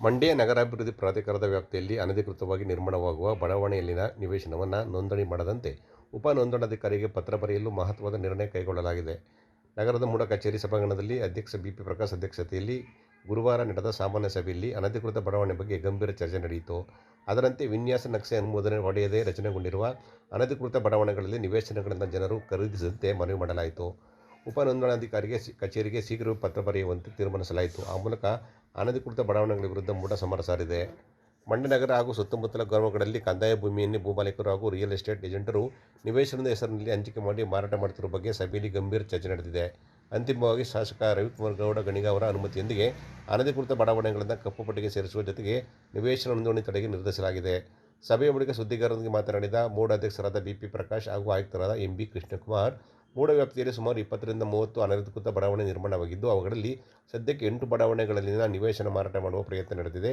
ಮಂಡ್ಯ ನಗರಾಭಿವೃದ್ಧಿ ಪ್ರಾಧಿಕಾರದ ವ್ಯಾಪ್ತಿಯಲ್ಲಿ ಅನಧಿಕೃತವಾಗಿ ನಿರ್ಮಾಣವಾಗುವ ಬಡಾವಣೆಯಲ್ಲಿನ ನಿವೇಶನವನ್ನು ನೋಂದಣಿ ಮಾಡದಂತೆ ಉಪ ನೋಂದಣಾಧಿಕಾರಿಗೆ ಪತ್ರ ಬರೆಯಲು ಮಹತ್ವದ ನಿರ್ಣಯ ಕೈಗೊಳ್ಳಲಾಗಿದೆ. ನಗರದ ಮೂಡ ಕಚೇರಿ ಸಭಾಂಗಣದಲ್ಲಿ ಅಧ್ಯಕ್ಷ ಬಿಪಿ ಪ್ರಕಾಶ್ ಅಧ್ಯಕ್ಷತೆಯಲ್ಲಿ ಗುರುವಾರ ನಡೆದ ಸಾಮಾನ್ಯ ಸಭೆಯಲ್ಲಿ ಅನಧಿಕೃತ ಬಡಾವಣೆ ಬಗ್ಗೆ ಗಂಭೀರ ಚರ್ಚೆ ನಡೆಯಿತು. ಅದರಂತೆ ವಿನ್ಯಾಸ ನಕ್ಷೆ ಅನುಮೋದನೆ ಪಡೆಯದೇ ರಚನೆಗೊಂಡಿರುವ ಅನಧಿಕೃತ ಬಡಾವಣೆಗಳಲ್ಲಿ ನಿವೇಶನಗಳನ್ನು ಜನರು ಖರೀದಿಸದಂತೆ ಮನವಿ ಮಾಡಲಾಯಿತು. ಉಪ ನೋಂದಣಾಧಿಕಾರಿಗೆ ಕಚೇರಿಗೆ ಶೀಘ್ರವೇ ಪತ್ರ ಬರೆಯುವಂತೆ ತೀರ್ಮಾನಿಸಲಾಯಿತು. ಆ ಮೂಲಕ ಅನಧಿಕೃತ ಬಡಾವಣೆಗಳ ವಿರುದ್ಧ ಮೂಡ ಸಮರ ಸಾರಿದೆ. ಮಂಡ್ಯ ನಗರ ಹಾಗೂ ಸುತ್ತಮುತ್ತಲ ಗ್ರಾಮಗಳಲ್ಲಿ ಕಂದಾಯ ಭೂಮಿಯನ್ನೇ ಭೂಮಾಲೀಕರು ಹಾಗೂ ರಿಯಲ್ ಎಸ್ಟೇಟ್ ಏಜೆಂಟರು ನಿವೇಶನದ ಹೆಸರಿನಲ್ಲಿ ಹಂಚಿಕೆ ಮಾಡಿ ಮಾರಾಟ ಮಾಡುತ್ತಿರುವ ಬಗ್ಗೆ ಸಭೆಯಲ್ಲಿ ಗಂಭೀರ ಚರ್ಚೆ ನಡೆದಿದೆ. ಅಂತಿಮವಾಗಿ ಶಾಸಕ ರವಿಕುಮಾರ್ ಗೌಡ ಗಣಿಗ ಅವರ ಅನುಮತಿಯೊಂದಿಗೆ ಅನಧಿಕೃತ ಬಡಾವಣೆಗಳನ್ನು ಕಪ್ಪು ಪಟ್ಟಿಗೆ ಸೇರಿಸುವ ಜೊತೆಗೆ ನಿವೇಶನ ನೋಂದಣಿ ತಡೆಗೆ ನಿರ್ಧರಿಸಲಾಗಿದೆ. ಸಭೆಯ ಬಳಿಕ ಸುದ್ದಿಗಾರರೊಂದಿಗೆ ಮಾತನಾಡಿದ ಮೂಡ ಅಧ್ಯಕ್ಷರಾದ ಬಿಪಿ ಪ್ರಕಾಶ್ ಹಾಗೂ ಆಯುಕ್ತರಾದ ಎಂಬಿ ಕೃಷ್ಣಕುಮಾರ್, ಮೂಡ ವ್ಯಾಪ್ತಿಯಲ್ಲಿ ಸುಮಾರು 20 ರಿಂದ 30 ಅನಧಿಕೃತ ಬಡಾವಣೆ ನಿರ್ಮಾಣವಾಗಿದ್ದು, ಅವುಗಳಲ್ಲಿ ಸದ್ಯಕ್ಕೆ 8 ಬಡಾವಣೆಗಳಲ್ಲಿನ ನಿವೇಶನ ಮಾರಾಟ ಮಾಡುವ ಪ್ರಯತ್ನ ನಡೆದಿದೆ.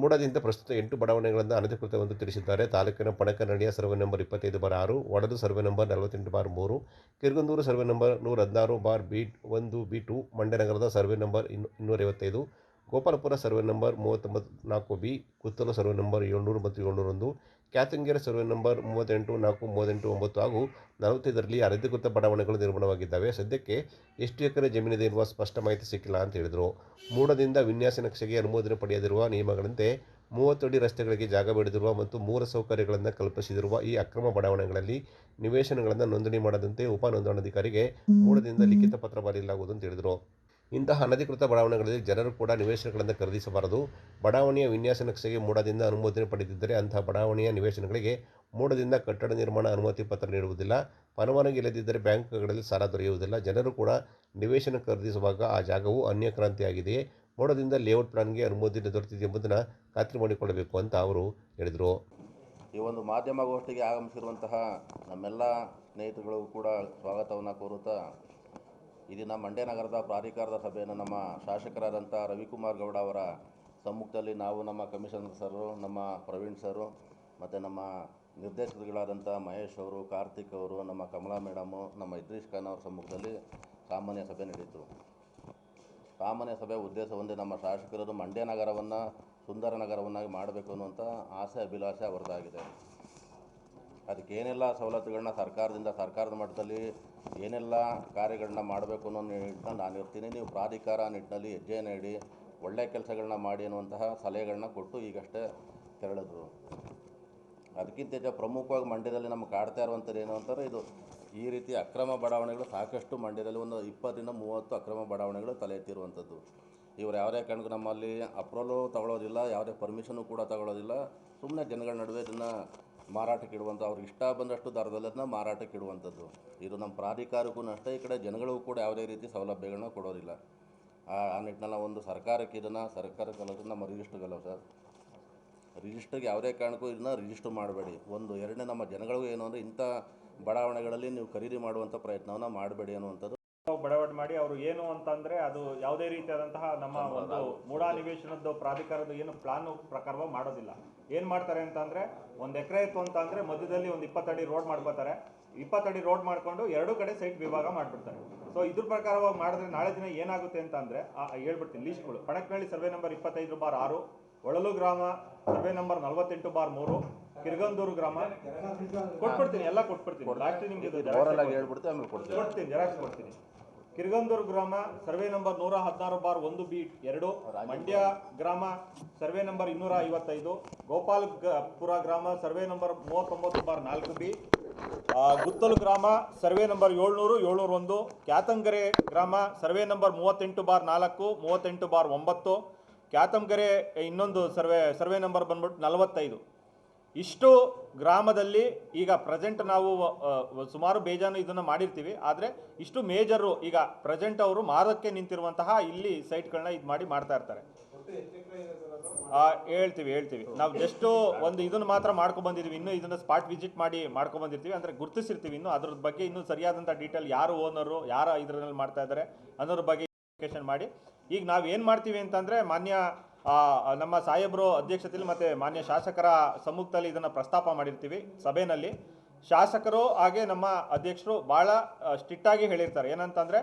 ಮೂಡದಿಂದ ಪ್ರಸ್ತುತ 8 ಬಡಾವಣೆಗಳನ್ನು ಅನಧಿಕೃತವೆಂದು ತಿಳಿಸಿದ್ದಾರೆ. ತಾಲೂಕಿನ ಪಣಕನಹಳ್ಳಿಯ survey number 25/6, Vadadu survey number 48/3, Kirgandur survey number 116/B1 B2, Mandya ನಗರದ survey number 255, Gopalapura survey number 39/4B, Kuttalu survey number 700 ಮತ್ತು 701, ಕ್ಯಾತಂಗೆರೆ ಸರ್ವೆ ನಂಬರ್ 38, 4, 38, 9 ಹಾಗೂ 45ರಲ್ಲಿ ಅನಧಿಕೃತ ಬಡಾವಣೆಗಳು ನಿರ್ಮಾಣವಾಗಿದ್ದಾವೆ. ಸದ್ಯಕ್ಕೆ ಎಷ್ಟು ಎಕರೆ ಜಮೀನಿದೆ ಎನ್ನುವ ಸ್ಪಷ್ಟ ಮಾಹಿತಿ ಸಿಕ್ಕಿಲ್ಲ ಅಂತ ಹೇಳಿದರು. ಮೂಡದಿಂದ ವಿನ್ಯಾಸ ನಕ್ಷೆಗೆ ಅನುಮೋದನೆ ಪಡೆಯದಿರುವ ನಿಯಮಗಳಂತೆ 30 ಅಡಿ ರಸ್ತೆಗಳಿಗೆ ಜಾಗ ಬಿಡದಿರುವ ಮತ್ತು ಮೂಲ ಸೌಕರ್ಯಗಳನ್ನು ಕಲ್ಪಿಸದಿರುವ ಈ ಅಕ್ರಮ ಬಡಾವಣೆಗಳಲ್ಲಿ ನಿವೇಶನಗಳನ್ನು ನೋಂದಣಿ ಮಾಡದಂತೆ ಉಪ ನೋಂದಣಾಧಿಕಾರಿಗೆ ಮೂಡದಿಂದ ಲಿಖಿತ ಪತ್ರ ಬರೆಯಲಾಗುವುದು ಅಂತ ಹೇಳಿದರು. ಇಂತಹ ಅನಧಿಕೃತ ಬಡಾವಣೆಗಳಲ್ಲಿ ಜನರು ಕೂಡ ನಿವೇಶನಗಳನ್ನು ಖರೀದಿಸಬಾರದು. ಬಡಾವಣೆಯ ವಿನ್ಯಾಸ ನಕ್ಷೆಗೆ ಮೂಡದಿಂದ ಅನುಮೋದನೆ ಪಡೆದಿದ್ದರೆ ಅಂತಹ ಬಡಾವಣೆಯ ನಿವೇಶನಗಳಿಗೆ ಮೂಡದಿಂದ ಕಟ್ಟಡ ನಿರ್ಮಾಣ ಅನುಮತಿ ಪತ್ರ ನೀಡುವುದಿಲ್ಲ. ಪರವಾನಗಿ ಇಲ್ಲದಿದ್ದರೆ ಬ್ಯಾಂಕ್ಗಳಲ್ಲಿ ಸಾಲ ದೊರೆಯುವುದಿಲ್ಲ. ಜನರು ಕೂಡ ನಿವೇಶನ ಖರೀದಿಸುವಾಗ ಆ ಜಾಗವು ಅನ್ಯಕ್ರಾಂತಿಯಾಗಿದೆಯೇ, ಮೂಡದಿಂದ ಲೇಔಟ್ ಪ್ಲಾನ್ಗೆ ಅನುಮೋದನೆ ದೊರೆತಿದೆ ಎಂಬುದನ್ನು ಖಾತ್ರಿ ಮಾಡಿಕೊಳ್ಳಬೇಕು ಅಂತ ಅವರು ಹೇಳಿದರು. ಈ ಒಂದು ಮಾಧ್ಯಮಗೋಷ್ಠಿಗೆ ಆಗಮಿಸಿರುವಂತಹ ನಮ್ಮೆಲ್ಲ ಸ್ನೇಹಿತರುಗಳು ಕೂಡ ಸ್ವಾಗತವನ್ನು ಕೋರುತ್ತಾ, ಈ ದಿನ ಮಂಡ್ಯ ನಗರದ ಪ್ರಾಧಿಕಾರದ ಸಭೆಯನ್ನು ನಮ್ಮ ಶಾಸಕರಾದಂಥ ರವಿಕುಮಾರ್ ಗೌಡ ಅವರ ಸಮ್ಮುಖದಲ್ಲಿ ನಾವು, ನಮ್ಮ ಕಮಿಷನರ್ ಸರು, ನಮ್ಮ ಪ್ರವೀಣ್ ಸರು ಮತ್ತು ನಮ್ಮ ನಿರ್ದೇಶಕರುಗಳಾದಂಥ ಮಹೇಶ್ ಅವರು, ಕಾರ್ತಿಕ್ ಅವರು, ನಮ್ಮ ಕಮಲಾ ಮೇಡಮು, ನಮ್ಮ ಇದ್ರೀಶ್ ಖಾನ್ ಅವರ ಸಮ್ಮುಖದಲ್ಲಿ ಸಾಮಾನ್ಯ ಸಭೆ ನಡೆಯಿತು. ಸಾಮಾನ್ಯ ಸಭೆ ಉದ್ದೇಶ ಒಂದೇ, ನಮ್ಮ ಶಾಸಕರು ಮಂಡ್ಯ ನಗರವನ್ನು ಸುಂದರ ನಗರವನ್ನಾಗಿ ಮಾಡಬೇಕು ಅನ್ನುವಂಥ ಆಸೆ ಅಭಿಲಾಷೆ ಅವರದಾಗಿದೆ. ಅದಕ್ಕೇನೆಲ್ಲ ಸವಲತ್ತುಗಳನ್ನ ಸರ್ಕಾರದ ಮಟ್ಟದಲ್ಲಿ ಏನೆಲ್ಲ ಕಾರ್ಯಗಳನ್ನ ಮಾಡಬೇಕು ಅನ್ನೋ ನಿಟ್ಟಿನಲ್ಲಿ ನಾನು ಇರ್ತೀನಿ. ನೀವು ಪ್ರಾಧಿಕಾರ ನಿಟ್ಟಿನಲ್ಲಿ ಹೆಜ್ಜೆಯನ್ನು ಇಡಿ, ಒಳ್ಳೆಯ ಕೆಲಸಗಳನ್ನ ಮಾಡಿ ಅನ್ನುವಂತಹ ಸಲಹೆಗಳನ್ನ ಕೊಟ್ಟು ಈಗಷ್ಟೇ ತೆರಳಿದ್ರು. ಅದಕ್ಕಿಂತ ಪ್ರಮುಖವಾಗಿ ಮಂಡ್ಯದಲ್ಲಿ ನಮಗೆ ಕಾಡ್ತಾ ಇರುವಂಥದ್ದು ಏನು ಅಂತಂದರೆ, ಇದು ಈ ರೀತಿ ಅಕ್ರಮ ಬಡಾವಣೆಗಳು ಸಾಕಷ್ಟು ಮಂಡ್ಯದಲ್ಲಿ ಒಂದು 20 ರಿಂದ 30 ಅಕ್ರಮ ಬಡಾವಣೆಗಳು ತಲೆ ಎತ್ತಿರುವಂಥದ್ದು. ಇವರು ಯಾವುದೇ ಕಾರಣಕ್ಕೂ ನಮ್ಮಲ್ಲಿ ಅಪ್ರೂವಲು ತಗೊಳ್ಳೋದಿಲ್ಲ, ಯಾವುದೇ ಪರ್ಮಿಷನು ಕೂಡ ತಗೊಳ್ಳೋದಿಲ್ಲ. ಸುಮ್ಮನೆ ಜನಗಳ ನಡುವೆ ಇದನ್ನು ಮಾರಾಟಕ್ಕೆ ಇಡುವಂಥ, ಅವ್ರಿಗೆ ಇಷ್ಟ ಬಂದಷ್ಟು ದರದಲ್ಲಿ ಅದನ್ನ ಮಾರಾಟಕ್ಕೆ ಇಡುವಂಥದ್ದು. ಇದು ನಮ್ಮ ಪ್ರಾಧಿಕಾರಕ್ಕೂ ಅಷ್ಟೇ, ಈ ಕಡೆ ಜನಗಳಿಗೂ ಕೂಡ ಯಾವುದೇ ರೀತಿ ಸೌಲಭ್ಯಗಳನ್ನ ಕೊಡೋದಿಲ್ಲ. ಆ ನಿಟ್ಟಿನಲ್ಲಿ ಒಂದು ಸರ್ಕಾರಕ್ಕೆ ಇದನ್ನು ನಮ್ಮ ರಿಜಿಸ್ಟ್ರಿಗಲ್ಲ ಸರ್, ರಿಜಿಸ್ಟ್ರಿಗೆ ಯಾವುದೇ ಕಾರಣಕ್ಕೂ ಇದನ್ನು ರಿಜಿಸ್ಟ್ರ್ ಮಾಡಬೇಡಿ. ಒಂದು ಎರಡನೇ, ನಮ್ಮ ಜನಗಳಿಗೂ ಏನು ಅಂದರೆ, ಇಂಥ ಬಡಾವಣೆಗಳಲ್ಲಿ ನೀವು ಖರೀದಿ ಮಾಡುವಂಥ ಪ್ರಯತ್ನವನ್ನು ಮಾಡಬೇಡಿ ಅನ್ನುವಂಥದ್ದು. ಬಡಾವಣೆ ಮಾಡಿ ಅವರು ಏನು ಅಂತಂದರೆ, ಅದು ಯಾವುದೇ ರೀತಿಯಾದಂತಹ ನಮ್ಮ ಒಂದು ಮೂಡ ನಿವೇಶನದ ಪ್ರಾಧಿಕಾರದ ಏನು ಪ್ಲಾನ್ ಪ್ರಕಾರವಾಗಿ ಮಾಡೋದಿಲ್ಲ. ಏನು ಮಾಡ್ತಾರೆ ಅಂತಂದರೆ, 1 ಎಕರೆ ಇತ್ತು ಅಂತಂದರೆ ಮಧ್ಯದಲ್ಲಿ ಒಂದು 20 ಅಡಿ ರೋಡ್ ಮಾಡ್ಕೋತಾರೆ. 20 ಅಡಿ ರೋಡ್ ಮಾಡಿಕೊಂಡು 2 ಕಡೆ ಸೈಟ್ ವಿಭಾಗ ಮಾಡಿಬಿಡ್ತಾರೆ. ಸೊ ಇದ್ರ ಪ್ರಕಾರವಾಗಿ ಮಾಡಿದ್ರೆ ನಾಳೆ ದಿನ ಏನಾಗುತ್ತೆ ಅಂತಂದರೆ, ಹೇಳ್ಬಿಡ್ತೀನಿ ಲೀಸ್ಟ್ಗಳು. ಪಣಕನಹಳ್ಳಿ ಸರ್ವೆ ನಂಬರ್ 25/6, ಒಳಲು ಗ್ರಾಮ ಸರ್ವೆ ನಂಬರ್ 48/3, ಕಿರ್ಗಂದೂರು ಗ್ರಾಮ ಕೊಟ್ಬಿಡ್ತೀನಿ, ಎಲ್ಲ ಕೊಟ್ಬಿಡ್ತೀನಿ. ಲಾಸ್ಟ್ ನಿಮಗೆ ಕೊಡ್ತೀನಿ, ಜೆರಾಕ್ಸ್ ಕೊಡ್ತೀನಿ. ಕಿರ್ಗಂದೂರು ಗ್ರಾಮ ಸರ್ವೆ ನಂಬರ್ 116/1 B2, ಮಂಡ್ಯ ಗ್ರಾಮ ಸರ್ವೆ ನಂಬರ್ 255, ಗೋಪಾಲಪುರ ಗ್ರಾಮ ಸರ್ವೆ ನಂಬರ್ 39/4 B, ಗುತ್ತಲು ಗ್ರಾಮ ಸರ್ವೆ ನಂಬರ್ 700, 701, ಕ್ಯಾತಂಗೆರೆ ಗ್ರಾಮ ಸರ್ವೆ ನಂಬರ್ 38/4, 38/9, ಕ್ಯಾತಂಗೆರೆ ಇನ್ನೊಂದು ಸರ್ವೆ ನಂಬರ್ ಬಂದ್ಬಿಟ್ಟು 45. ಇಷ್ಟು ಗ್ರಾಮದಲ್ಲಿ ಈಗ ಪ್ರೆಸೆಂಟ್ ನಾವು ಸುಮಾರು ಬೇಜಾನು ಇದನ್ನು ಮಾಡಿರ್ತೀವಿ. ಆದರೆ ಇಷ್ಟು ಮೇಜರು ಈಗ ಪ್ರೆಸೆಂಟ್ ಅವರು ಮಾರಕ್ಕೆ ನಿಂತಿರುವಂತಹ ಇಲ್ಲಿ ಸೈಟ್ಗಳನ್ನ ಇದು ಮಾಡ್ತಾ ಇರ್ತಾರೆ. ಹೇಳ್ತೀವಿ ನಾವು ಜಸ್ಟ್ ಒಂದು ಇದನ್ನು ಮಾತ್ರ ಮಾಡ್ಕೊಬಂದಿದ್ದೀವಿ. ಇನ್ನೂ ಇದನ್ನು ಸ್ಪಾಟ್ ವಿಸಿಟ್ ಮಾಡಿ ಮಾಡ್ಕೊಬಂದಿರ್ತೀವಿ, ಅಂದರೆ ಗುರುತಿಸಿರ್ತೀವಿ. ಇನ್ನೂ ಅದ್ರ ಬಗ್ಗೆ ಇನ್ನೂ ಸರಿಯಾದಂಥ ಡೀಟೇಲ್, ಯಾರು ಓನರು, ಯಾರು ಇದರಲ್ಲಿ ಮಾಡ್ತಾ ಇದ್ದಾರೆ ಅನ್ನೋದ್ರ ಬಗ್ಗೆ ಇನ್ವೆಸ್ಟಿಗೇಷನ್ ಮಾಡಿ. ಈಗ ನಾವು ಏನು ಮಾಡ್ತೀವಿ ಅಂತಂದರೆ, ಮಾನ್ಯ ನಮ್ಮ ಸಾಹೇಬರು ಅಧ್ಯಕ್ಷತೆಯಲ್ಲಿ ಮತ್ತು ಮಾನ್ಯ ಶಾಸಕರ ಸಮ್ಮುಖದಲ್ಲಿ ಇದನ್ನು ಪ್ರಸ್ತಾಪ ಮಾಡಿರ್ತೀವಿ ಸಭೆಯಲ್ಲಿ. ಶಾಸಕರು ಹಾಗೆ ನಮ್ಮ ಅಧ್ಯಕ್ಷರು ಭಾಳ ಸ್ಟ್ರಿಕ್ಟಾಗಿ ಹೇಳಿರ್ತಾರೆ. ಏನಂತಂದರೆ,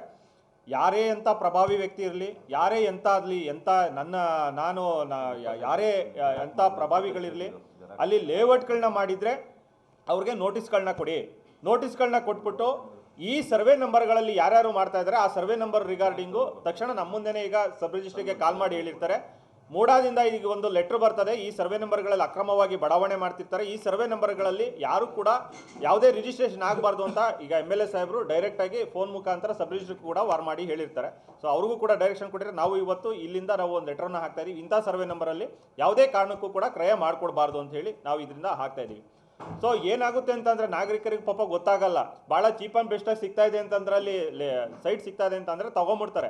ಯಾರೇ ಎಂಥ ಪ್ರಭಾವಿ ವ್ಯಕ್ತಿ ಇರಲಿ, ಯಾರೇ ಎಂಥ ಆಗಲಿ, ಯಾರೇ ಎಂಥ ಪ್ರಭಾವಿಗಳಿರಲಿ, ಅಲ್ಲಿ ಲೇಔಟ್ಗಳನ್ನ ಮಾಡಿದರೆ ಅವ್ರಿಗೆ ನೋಟಿಸ್ಗಳನ್ನ ಕೊಡಿ. ನೋಟಿಸ್ಗಳನ್ನ ಕೊಟ್ಬಿಟ್ಟು ಈ ಸರ್ವೆ ನಂಬರ್ಗಳಲ್ಲಿ ಯಾರ್ಯಾರು ಮಾಡ್ತಾ ಇದ್ದಾರೆ ಆ ಸರ್ವೆ ನಂಬರ್ ರಿಗಾರ್ಡಿಂಗು ತಕ್ಷಣ ನಮ್ಮ ಮುಂದೆನೇ ಈಗ ಸಬ್ ರಿಜಿಸ್ಟ್ರಿಗೆ ಕಾಲ್ ಮಾಡಿ ಹೇಳಿರ್ತಾರೆ. ಮೂಡಾದಿಂದ ಈಗ ಒಂದು ಲೆಟ್ರ್ ಬರ್ತದೆ, ಈ ಸರ್ವೆ ನಂಬರ್ಗಳಲ್ಲಿ ಅಕ್ರಮವಾಗಿ ಬಡಾವಣೆ ಮಾಡ್ತಿರ್ತಾರೆ, ಈ ಸರ್ವೆ ನಂಬರ್ಗಳಲ್ಲಿ ಯಾರು ಕೂಡ ಯಾವುದೇ ರಿಜಿಸ್ಟ್ರೇಷನ್ ಆಗಬಾರ್ದು ಅಂತ ಈಗ MLA ಸಾಹೇಬರು ಡೈರೆಕ್ಟಾಗಿ ಫೋನ್ ಮುಖಾಂತರ ಸಬ್ ರಿಜಿಸ್ಟ್ರಿಗೆ ಕೂಡ ವಾರ್ ಮಾಡಿ ಹೇಳಿರ್ತಾರೆ. ಸೊ ಅವ್ರಿಗೂ ಕೂಡ ಡೈರೆಕ್ಷನ್ ಕೊಟ್ಟಿದ್ರೆ ನಾವು ಇವತ್ತು ಇಲ್ಲಿಂದ ನಾವು ಒಂದು ಲೆಟ್ರನ್ನ ಹಾಕ್ತಾ ಇದೀವಿ, ಇಂಥ ಸರ್ವೆ ನಂಬರಲ್ಲಿ ಯಾವುದೇ ಕಾರಣಕ್ಕೂ ಕೂಡ ಕ್ರಯ ಮಾಡಿಕೊಡ್ಬಾರ್ದು ಅಂತ ಹೇಳಿ ನಾವು ಇದರಿಂದ ಹಾಕ್ತಾ ಇದೀವಿ. ಸೊ ಏನಾಗುತ್ತೆ ಅಂತಂದರೆ ನಾಗರಿಕರಿಗೆ ಪಾಪ ಗೊತ್ತಾಗಲ್ಲ, ಭಾಳ ಚೀಪ್ ಆ್ಯಂಡ್ ಬೆಸ್ಟಾಗಿ ಸಿಗ್ತಾ ಇದೆ ಅಂತಂದ್ರೆ ಅಲ್ಲಿ ಸೈಟ್ ಸಿಗ್ತಾ ಇದೆ ಅಂತಂದರೆ ತೊಗೊಂಬಿಡ್ತಾರೆ.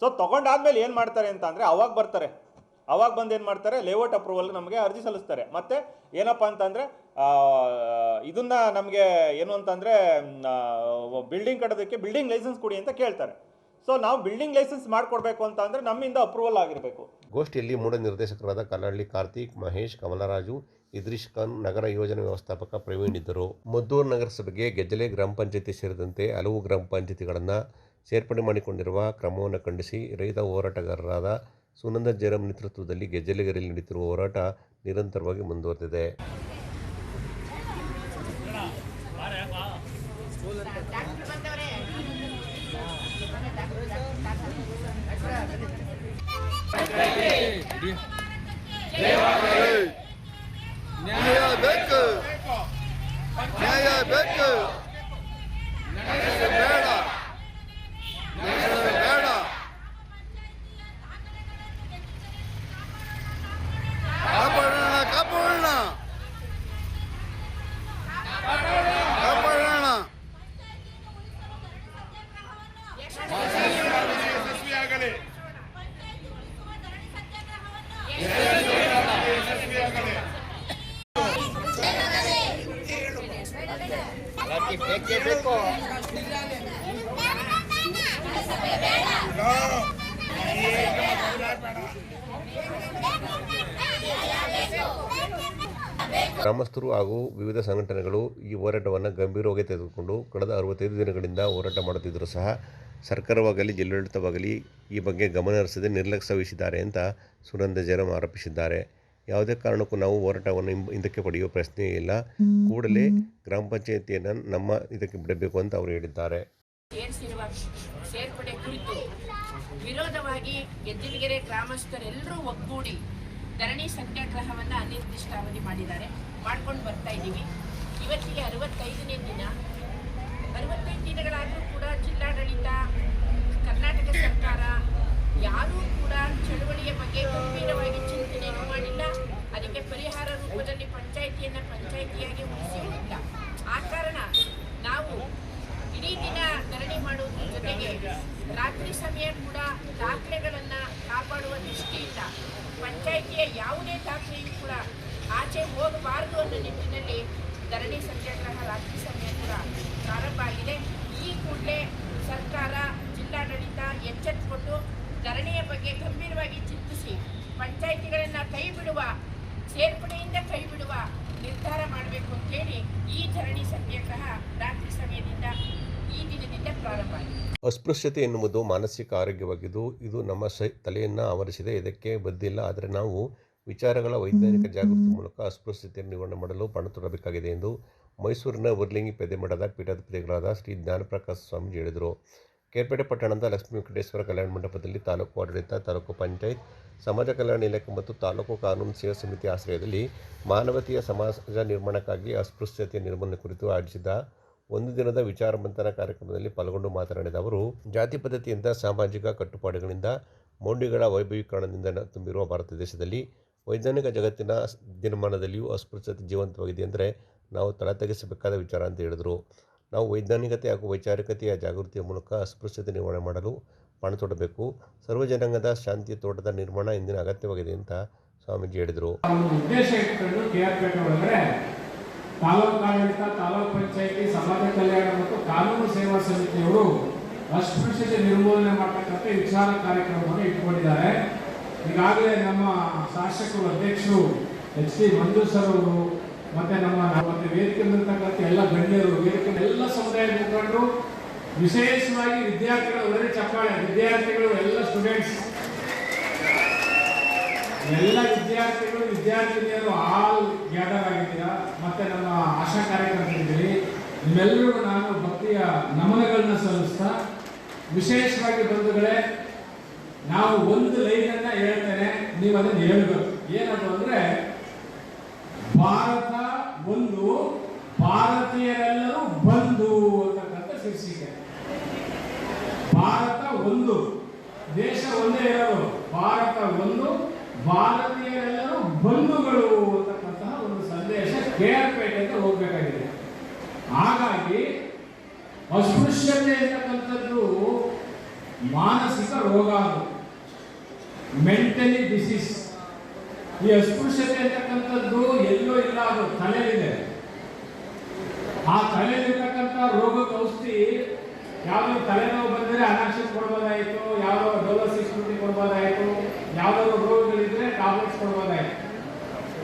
ಸೊ ತೊಗೊಂಡಾದ್ಮೇಲೆ ಏನು ಮಾಡ್ತಾರೆ ಅಂತಂದರೆ ಅವಾಗ ಬಂದು ಏನು ಮಾಡ್ತಾರೆ, ಲೇಔಟ್ ಅಪ್ರೂವಲ್ ನಮಗೆ ಅರ್ಜಿ ಸಲ್ಲಿಸ್ತಾರೆ. ಮತ್ತು ಏನಪ್ಪ ಅಂತಂದರೆ ಇದನ್ನು ನಮಗೆ ಏನು ಅಂತಂದರೆ ಬಿಲ್ಡಿಂಗ್ ಕಟ್ಟೋದಕ್ಕೆ ಬಿಲ್ಡಿಂಗ್ ಲೈಸೆನ್ಸ್ ಕೊಡಿ ಅಂತ ಕೇಳ್ತಾರೆ. ಸೊ ನಾವು ಬಿಲ್ಡಿಂಗ್ ಲೈಸೆನ್ಸ್ ಮಾಡಿಕೊಡ್ಬೇಕು ಅಂತ ಅಂದರೆ ನಮ್ಮಿಂದ ಅಪ್ರೂವಲ್ ಆಗಿರಬೇಕು. ಗೋಷ್ಠಿಯಲ್ಲಿ ಮೂಡ ನಿರ್ದೇಶಕರಾದ ಕಲ್ಲಹಳ್ಳಿ ಕಾರ್ತಿಕ್, ಮಹೇಶ್, ಕಮಲರಾಜು, ಇದ್ರೀಶ್ ಖಾನ್, ನಗರ ಯೋಜನಾ ವ್ಯವಸ್ಥಾಪಕ ಪ್ರವೀಣ್ ಇದ್ದರು. ಮದ್ದೂರು ನಗರಸಭೆಗೆ ಗೆಜ್ಜಲೆ ಗ್ರಾಮ ಪಂಚಾಯತಿ ಸೇರಿದಂತೆ ಹಲವು ಗ್ರಾಮ ಪಂಚಾಯತಿಗಳನ್ನು ಸೇರ್ಪಡೆ ಮಾಡಿಕೊಂಡಿರುವ ಕ್ರಮವನ್ನು ಖಂಡಿಸಿ ರೈತ ಹೋರಾಟಗಾರರಾದ ಸುನಂದ ಜಯರಾಮ್ ನೇತೃತ್ವದಲ್ಲಿ ಗೆಜ್ಜಲೆಗರಿಯಲ್ಲಿ ನಡೆಯುತ್ತಿರುವ ಹೋರಾಟ ನಿರಂತರವಾಗಿ ಮುಂದುವರೆದಿದೆ. ನ್ಯಾಯ ಬೇಕು, ನ್ಯಾಯ ಬೇಕು, ಬೇಡ, ಬೇಡ, ಕಾಪಾಡೋಣ, ಕಾಪಾಡೋಣ, ಕಾಪಾಡೋಣ. ಯಶಸ್ವಿಯಾಗಲಿ. ಬೇಕೇ ಬೇಕು. ಗ್ರಾಮಸ್ಥರು ಹಾಗೂ ವಿವಿಧ ಸಂಘಟನೆಗಳು ಈ ಹೋರಾಟವನ್ನು ಗಂಭೀರವಾಗಿ ತೆಗೆದುಕೊಂಡು ಕಳೆದ 65 ದಿನಗಳಿಂದ ಹೋರಾಟ ಮಾಡುತ್ತಿದ್ದರೂ ಸಹ ಸರ್ಕಾರವಾಗಲಿ ಜಿಲ್ಲಾಡಳಿತವಾಗಲಿ ಈ ಬಗ್ಗೆ ಗಮನ ಹರಿಸದೆ ನಿರ್ಲಕ್ಷ್ಯ ವಹಿಸಿದ್ದಾರೆ ಅಂತ ಸುನಂದ ಜಯರಾಮ್ ಆರೋಪಿಸಿದ್ದಾರೆ. ಯಾವುದೇ ಕಾರಣಕ್ಕೂ ನಾವು ಹೋರಾಟವನ್ನು ಹಿಂದಕ್ಕೆ ಪಡೆಯುವ ಪ್ರಶ್ನೆಯೇ ಇಲ್ಲ, ಕೂಡಲೇ ಗ್ರಾಮ ಪಂಚಾಯಿತಿಯನ್ನು ನಮ್ಮ ಇದಕ್ಕೆ ಬಿಡಬೇಕು ಅಂತ ಅವರು ಹೇಳಿದ್ದಾರೆ. ಸೇರ್ಪಡೆ ಕುರಿತು ವಿರೋಧವಾಗಿ ಗೆಜ್ಜಲಗೆರೆ ಗ್ರಾಮಸ್ಥರೆಲ್ಲರೂ ಒಗ್ಗೂಡಿ ಧರಣಿ ಸತ್ಯಾಗ್ರಹವನ್ನು ಅನಿರ್ದಿಷ್ಟಾವಧಿ ಮಾಡ್ಕೊಂಡು ಬರ್ತಾ ಇದ್ದೀವಿ. ಇವತ್ತಿಗೆ 65ನೇ ದಿನ. 65 ದಿನಗಳಾದರೂ ಕೂಡ ಜಿಲ್ಲಾಡಳಿತ, ಕರ್ನಾಟಕ ಸರ್ಕಾರ ಯಾರೂ ಕೂಡ ಚಳವಳಿಯ ಬಗ್ಗೆ ಗಂಭೀರವಾಗಿ ಚಿಂತನೆಯನ್ನು ಮಾಡಿಲ್ಲ. ಅದಕ್ಕೆ ಪರಿಹಾರ ರೂಪದಲ್ಲಿ ಪಂಚಾಯಿತಿಯಾಗಿ ಉಳಿಸಿಲ್ಲ. ಆ ಕಾರಣ ನಾವು ಇಡೀ ದಿನ ಧರಣಿ ಮಾಡುವುದರ ಜೊತೆಗೆ ರಾತ್ರಿ ಸಮಯ ಕೂಡ ದಾಖಲೆಗಳನ್ನು ಕಾಪಾಡುವ ದೃಷ್ಟಿಯಿಂದ ಪಂಚಾಯಿತಿಯ ಯಾವುದೇ ದಾಖಲೆಯೂ ಕೂಡ ಆಚೆ ಹೋಗಬಾರದು ಅನ್ನೋ ನಿಟ್ಟಿನಲ್ಲಿ ಧರಣಿ ಸತ್ಯಾಗ್ರಹ ರಾತ್ರಿ ಸಮಯ ಕೂಡ ಪ್ರಾರಂಭ ಆಗಿದೆ. ಈ ಕೂಡಲೇ ಸರ್ಕಾರ, ಜಿಲ್ಲಾಡಳಿತ ಎಚ್ಚೆತ್ತುಕೊಂಡು ಧರಣಿಯ ಬಗ್ಗೆ ಗಂಭೀರವಾಗಿ ಚಿಂತಿಸಿ ಪಂಚಾಯಿತಿಗಳನ್ನು ಸೇರ್ಪಡೆಯಿಂದ ಕೈಬಿಡುವ ನಿರ್ಧಾರ ಮಾಡಬೇಕು ಅಂತೇಳಿ ಈ ಧರಣಿ ಸತ್ಯಾಗ್ರಹ ರಾತ್ರಿ ಸಮಯದಿಂದ ಈ ದಿನದಿಂದ ಪ್ರಾರಂಭ ಆಗಿದೆ. ಅಸ್ಪೃಶ್ಯತೆ ಎನ್ನುವುದು ಮಾನಸಿಕ ಆರೋಗ್ಯವಾಗಿದ್ದು ಇದು ನಮ್ಮ ತಲೆಯನ್ನು ಆವರಿಸಿದೆ. ಇದಕ್ಕೆ ಬದ್ದಿಲ್ಲ. ಆದರೆ ನಾವು ವಿಚಾರಗಳ ವೈಜ್ಞಾನಿಕ ಜಾಗೃತಿ ಮೂಲಕ ಅಸ್ಪೃಶ್ಯತೆಯನ್ನು ನಿವಾರಣೆ ಮಾಡಲು ಪಣ ತೊಡಬೇಕಾಗಿದೆ ಎಂದು ಮೈಸೂರಿನ ಉರ್ಲಿಂಗಿ ಪೆದ್ದೆಮಠದ ಪೀಠಾಧಿಪತಿಗಳಾದ ಶ್ರೀ ಜ್ಞಾನಪ್ರಕಾಶ ಸ್ವಾಮೀಜಿ ಹೇಳಿದರು. ಕೇರ್ಪೇಟೆ ಪಟ್ಟಣದ ಲಕ್ಷ್ಮೀ ವೆಂಕಟೇಶ್ವರ ಕಲ್ಯಾಣ ಮಂಟಪದಲ್ಲಿ ತಾಲೂಕು ಆಡಳಿತ, ತಾಲೂಕು ಪಂಚಾಯತ್, ಸಮಾಜ ಕಲ್ಯಾಣ ಇಲಾಖೆ ಮತ್ತು ತಾಲೂಕು ಕಾನೂನು ಸೇವಾ ಸಮಿತಿ ಆಶ್ರಯದಲ್ಲಿ ಮಾನವೀಯ ಸಮಾಜ ನಿರ್ಮಾಣಕ್ಕಾಗಿ ಅಸ್ಪೃಶ್ಯತೆ ನಿರ್ಮೂಲನೆ ಕುರಿತು ಆಯೋಜಿಸಿದ ಒಂದು ದಿನದ ವಿಚಾರ ಮಂಥನ ಕಾರ್ಯಕ್ರಮದಲ್ಲಿ ಪಾಲ್ಗೊಂಡು ಮಾತನಾಡಿದ ಅವರು, ಜಾತಿ ಪದ್ಧತಿಯಿಂದ ಸಾಮಾಜಿಕ ಕಟ್ಟುಪಾಡುಗಳಿಂದ ಮೌಢ್ಯಗಳ ವೈಭವೀಕರಣದಿಂದ ತುಂಬಿರುವ ಭಾರತ ದೇಶದಲ್ಲಿ ವೈಜ್ಞಾನಿಕ ಜಗತ್ತಿನ ದಿನಮಾನದಲ್ಲಿಯೂ ಅಸ್ಪೃಶ್ಯತೆ ಜೀವಂತವಾಗಿದೆ ಅಂದರೆ ನಾವು ತಲೆತಗ್ಗಿಸಬೇಕಾದ ವಿಚಾರ ಅಂತ ಹೇಳಿದರು. ನಾವು ವೈಜ್ಞಾನಿಕತೆ ಹಾಗೂ ವೈಚಾರಿಕತೆಯ ಜಾಗೃತಿಯ ಮೂಲಕ ಅಸ್ಪೃಶ್ಯತೆ ನಿವಾರಣೆ ಮಾಡಲು ಪಣ ತೊಡಬೇಕು. ಸರ್ವಜನಾಂಗದ ಶಾಂತಿಯ ತೋಟದ ನಿರ್ಮಾಣ ಇಂದಿನ ಅಗತ್ಯವಾಗಿದೆ ಅಂತ ಸ್ವಾಮೀಜಿ ಹೇಳಿದರು. ಉದ್ದೇಶ ಇಟ್ಕೊಂಡು ಕೇರ್ಪೇಟೆ ಒಳಗಡೆ ತಾಲೂಕು ಆಡಳಿತ, ತಾಲೂಕು ಪಂಚಾಯಿತಿ, ಸಮಾಜ ಕಲ್ಯಾಣ ಮತ್ತು ಕಾನೂನು ಸೇವಾ ಸಮಿತಿಯವರು ಅಸ್ಪೃಶ್ಯತೆ ನಿರ್ಮೂಲನೆ ಮಾಡತಕ್ಕಂಥ ವಿಚಾರ ಕಾರ್ಯಕ್ರಮವನ್ನು ಇಟ್ಕೊಂಡಿದ್ದಾರೆ. ಈಗಾಗಲೇ ನಮ್ಮ ಶಾಸಕರು, ಅಧ್ಯಕ್ಷರು HD ಮಂಜು ಸರ್ ಅವರು ಮತ್ತೆ ವೇದಿಕೆ ಇರ್ತಕ್ಕಂಥ ಎಲ್ಲ ಗಣ್ಯರು, ವೇದಿಕೆ ಎಲ್ಲ ಸಮುದಾಯದ ಮುಖಂಡರು ವಿಶೇಷವಾಗಿ ವಿದ್ಯಾರ್ಥಿಗಳು ಒಳ್ಳೆ ಚಪ್ಪಾಳೆ, ವಿದ್ಯಾರ್ಥಿಗಳು ಎಲ್ಲ ಸ್ಟೂಡೆಂಟ್ಸ್, ಎಲ್ಲ ವಿದ್ಯಾರ್ಥಿಗಳು ವಿದ್ಯಾರ್ಥಿನಿಯರು ಆಲ್ ಗ್ಯಾದರ್ ಆಗಿದ್ದೀರಾ. ಮತ್ತೆ ನಮ್ಮ ಆಶಾ ಕಾರ್ಯಕರ್ತರಿದ್ದೀರಿ. ನಿಮ್ಮೆಲ್ಲರಿಗೂ ನಾನು ಭಕ್ತಿಯ ನಮನಗಳನ್ನ ಸಲ್ಲಿಸ್ತಾ, ವಿಶೇಷವಾಗಿ ಬಂಧುಗಳೇ, ನಾವು ಒಂದು ಲೈನನ್ನ ಹೇಳ್ತೇನೆ, ನೀವು ಅದನ್ನು ಹೇಳ್ಬೇಕು. ಏನದು ಅಂದ್ರೆ, ಭಾರತ ಒಂದು, ಭಾರತೀಯರೆಲ್ಲರೂ ಬಂಧು ಅಂತಕ್ಕಂಥ ಶೀರ್ಷಿಕೆ. ಭಾರತ ಒಂದು, ದೇಶ ಒಂದೇ ಇರೋದು, ಭಾರತ ಒಂದು, ಭಾರತೀಯರೆಲ್ಲರೂ ಬಂಧುಗಳು ಅಂತಕ್ಕಂತಹ ಒಂದು ಸಂದೇಶ KR-ಪೇಟೆಯಿಂದ ಹೋಗ್ಬೇಕಾಗಿದೆ. ಹಾಗಾಗಿ ಅಸ್ಪೃಶ್ಯತೆ ಅಂತಕ್ಕಂಥದ್ದು ಮಾನಸಿಕ ರೋಗ, ಅದು ಮೆಂಟಲಿ ಡಿಸೀಸ್. ಈ ಅಸ್ಪೃಶ್ಯತೆ ಅಂತಕ್ಕಂಥದ್ದು ಎಲ್ಲೋ ಇಲ್ಲ, ಅದು ತಲೆಯಲ್ಲಿದೆ. ಆ ತಲೆಯಲ್ಲಿರ್ತಕ್ಕಂಥ ರೋಗಕ್ಕೆ ಔಷಧಿ ಯಾವ್ದು, ತಲೆನೋವು ಬಂದರೆ ಅನಾಕ್ಷಿಸ್ ಕೊಡ್ಬೋದಾಯಿತು, ಯಾವುದೋ ಡೋಲೋಸಿಸ್ಟಿ ಕೊಡ್ಬೋದಾಯಿತು, ಯಾವುದಾದ್ರು ರೋಗಗಳಿದ್ರೆ ಟ್ಯಾಬ್ಲೆಟ್ಸ್ ಕೊಡ್ಬೋದಾಯಿತು.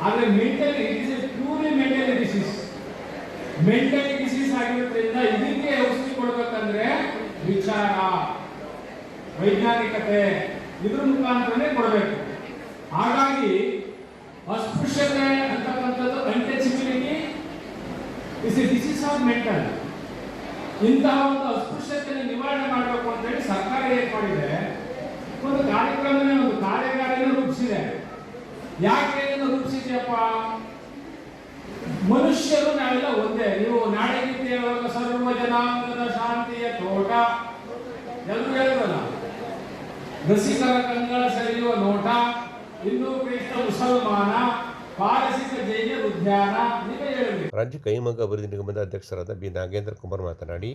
ಆದರೆ mentally it is A purely mentally disease. Mentally disease ಆಗಿರೋದ್ರಿಂದ ಇದಕ್ಕೆ ಔಷಧಿ ಕೊಡ್ಬೇಕಂದ್ರೆ ವಿಚಾರ, ವೈಜ್ಞಾನಿಕತೆ, ಇದ್ರ ಮುಖಾಂತರನೇ ಕೊಡಬೇಕು. ಹಾಗಾಗಿ ಅಸ್ಪೃಶ್ಯತೆ ಅಂತಕ್ಕಂಥದ್ದು untouchability is A disease of mental. ಇಂತಹ ಒಂದು ಅಸ್ಪೃಶ್ಯತೆಯನ್ನು ನಿವಾರಣೆ ಮಾಡಬೇಕು ಅಂತ ಹೇಳಿ ಸರ್ಕಾರ ಏನ್ ಮಾಡಿದೆ, ಒಂದು ಕಾರ್ಯಕ್ರಮನೇ, ಒಂದು ಕಾರ್ಯಾಗಾರನೇ ರೂಪಿಸಿದೆ. ಯಾಕೆ ರೂಪಿಸಿದ್ಯಪ್ಪ? ಮನುಷ್ಯರು ನಾವೆಲ್ಲ ಒಂದೇ. ನೀವು ನಾಡಗೀತೆ ಹೇಳುವಾಗ ಸರ್ವ ಜನಾಂಗದ ಶಾಂತಿಯ ತೋಟ ಎಲ್ಲರೂ ಹೇಳಿದ್ರಲ್ಲ, ರಸಿಕರ ಕಂಗಳ ಸೆಳೆಯುವ ನೋಟ, ಹಿಂದೂ ಕ್ರೈಸ್ತ ಮುಸಲ್ಮಾನ, ಪಾರಸಿಕ ಜೈನ ಉದ್ಯಾನ, ನೀವೇ ಹೇಳಿದ್ರಿ. ರಾಜ್ಯ ಕೈಮಗ್ಗ ಅಭಿವೃದ್ಧಿ ನಿಗಮದ ಅಧ್ಯಕ್ಷರಾದ ಬಿ ನಾಗೇಂದ್ರ ಕುಮಾರ್ ಮಾತನಾಡಿ,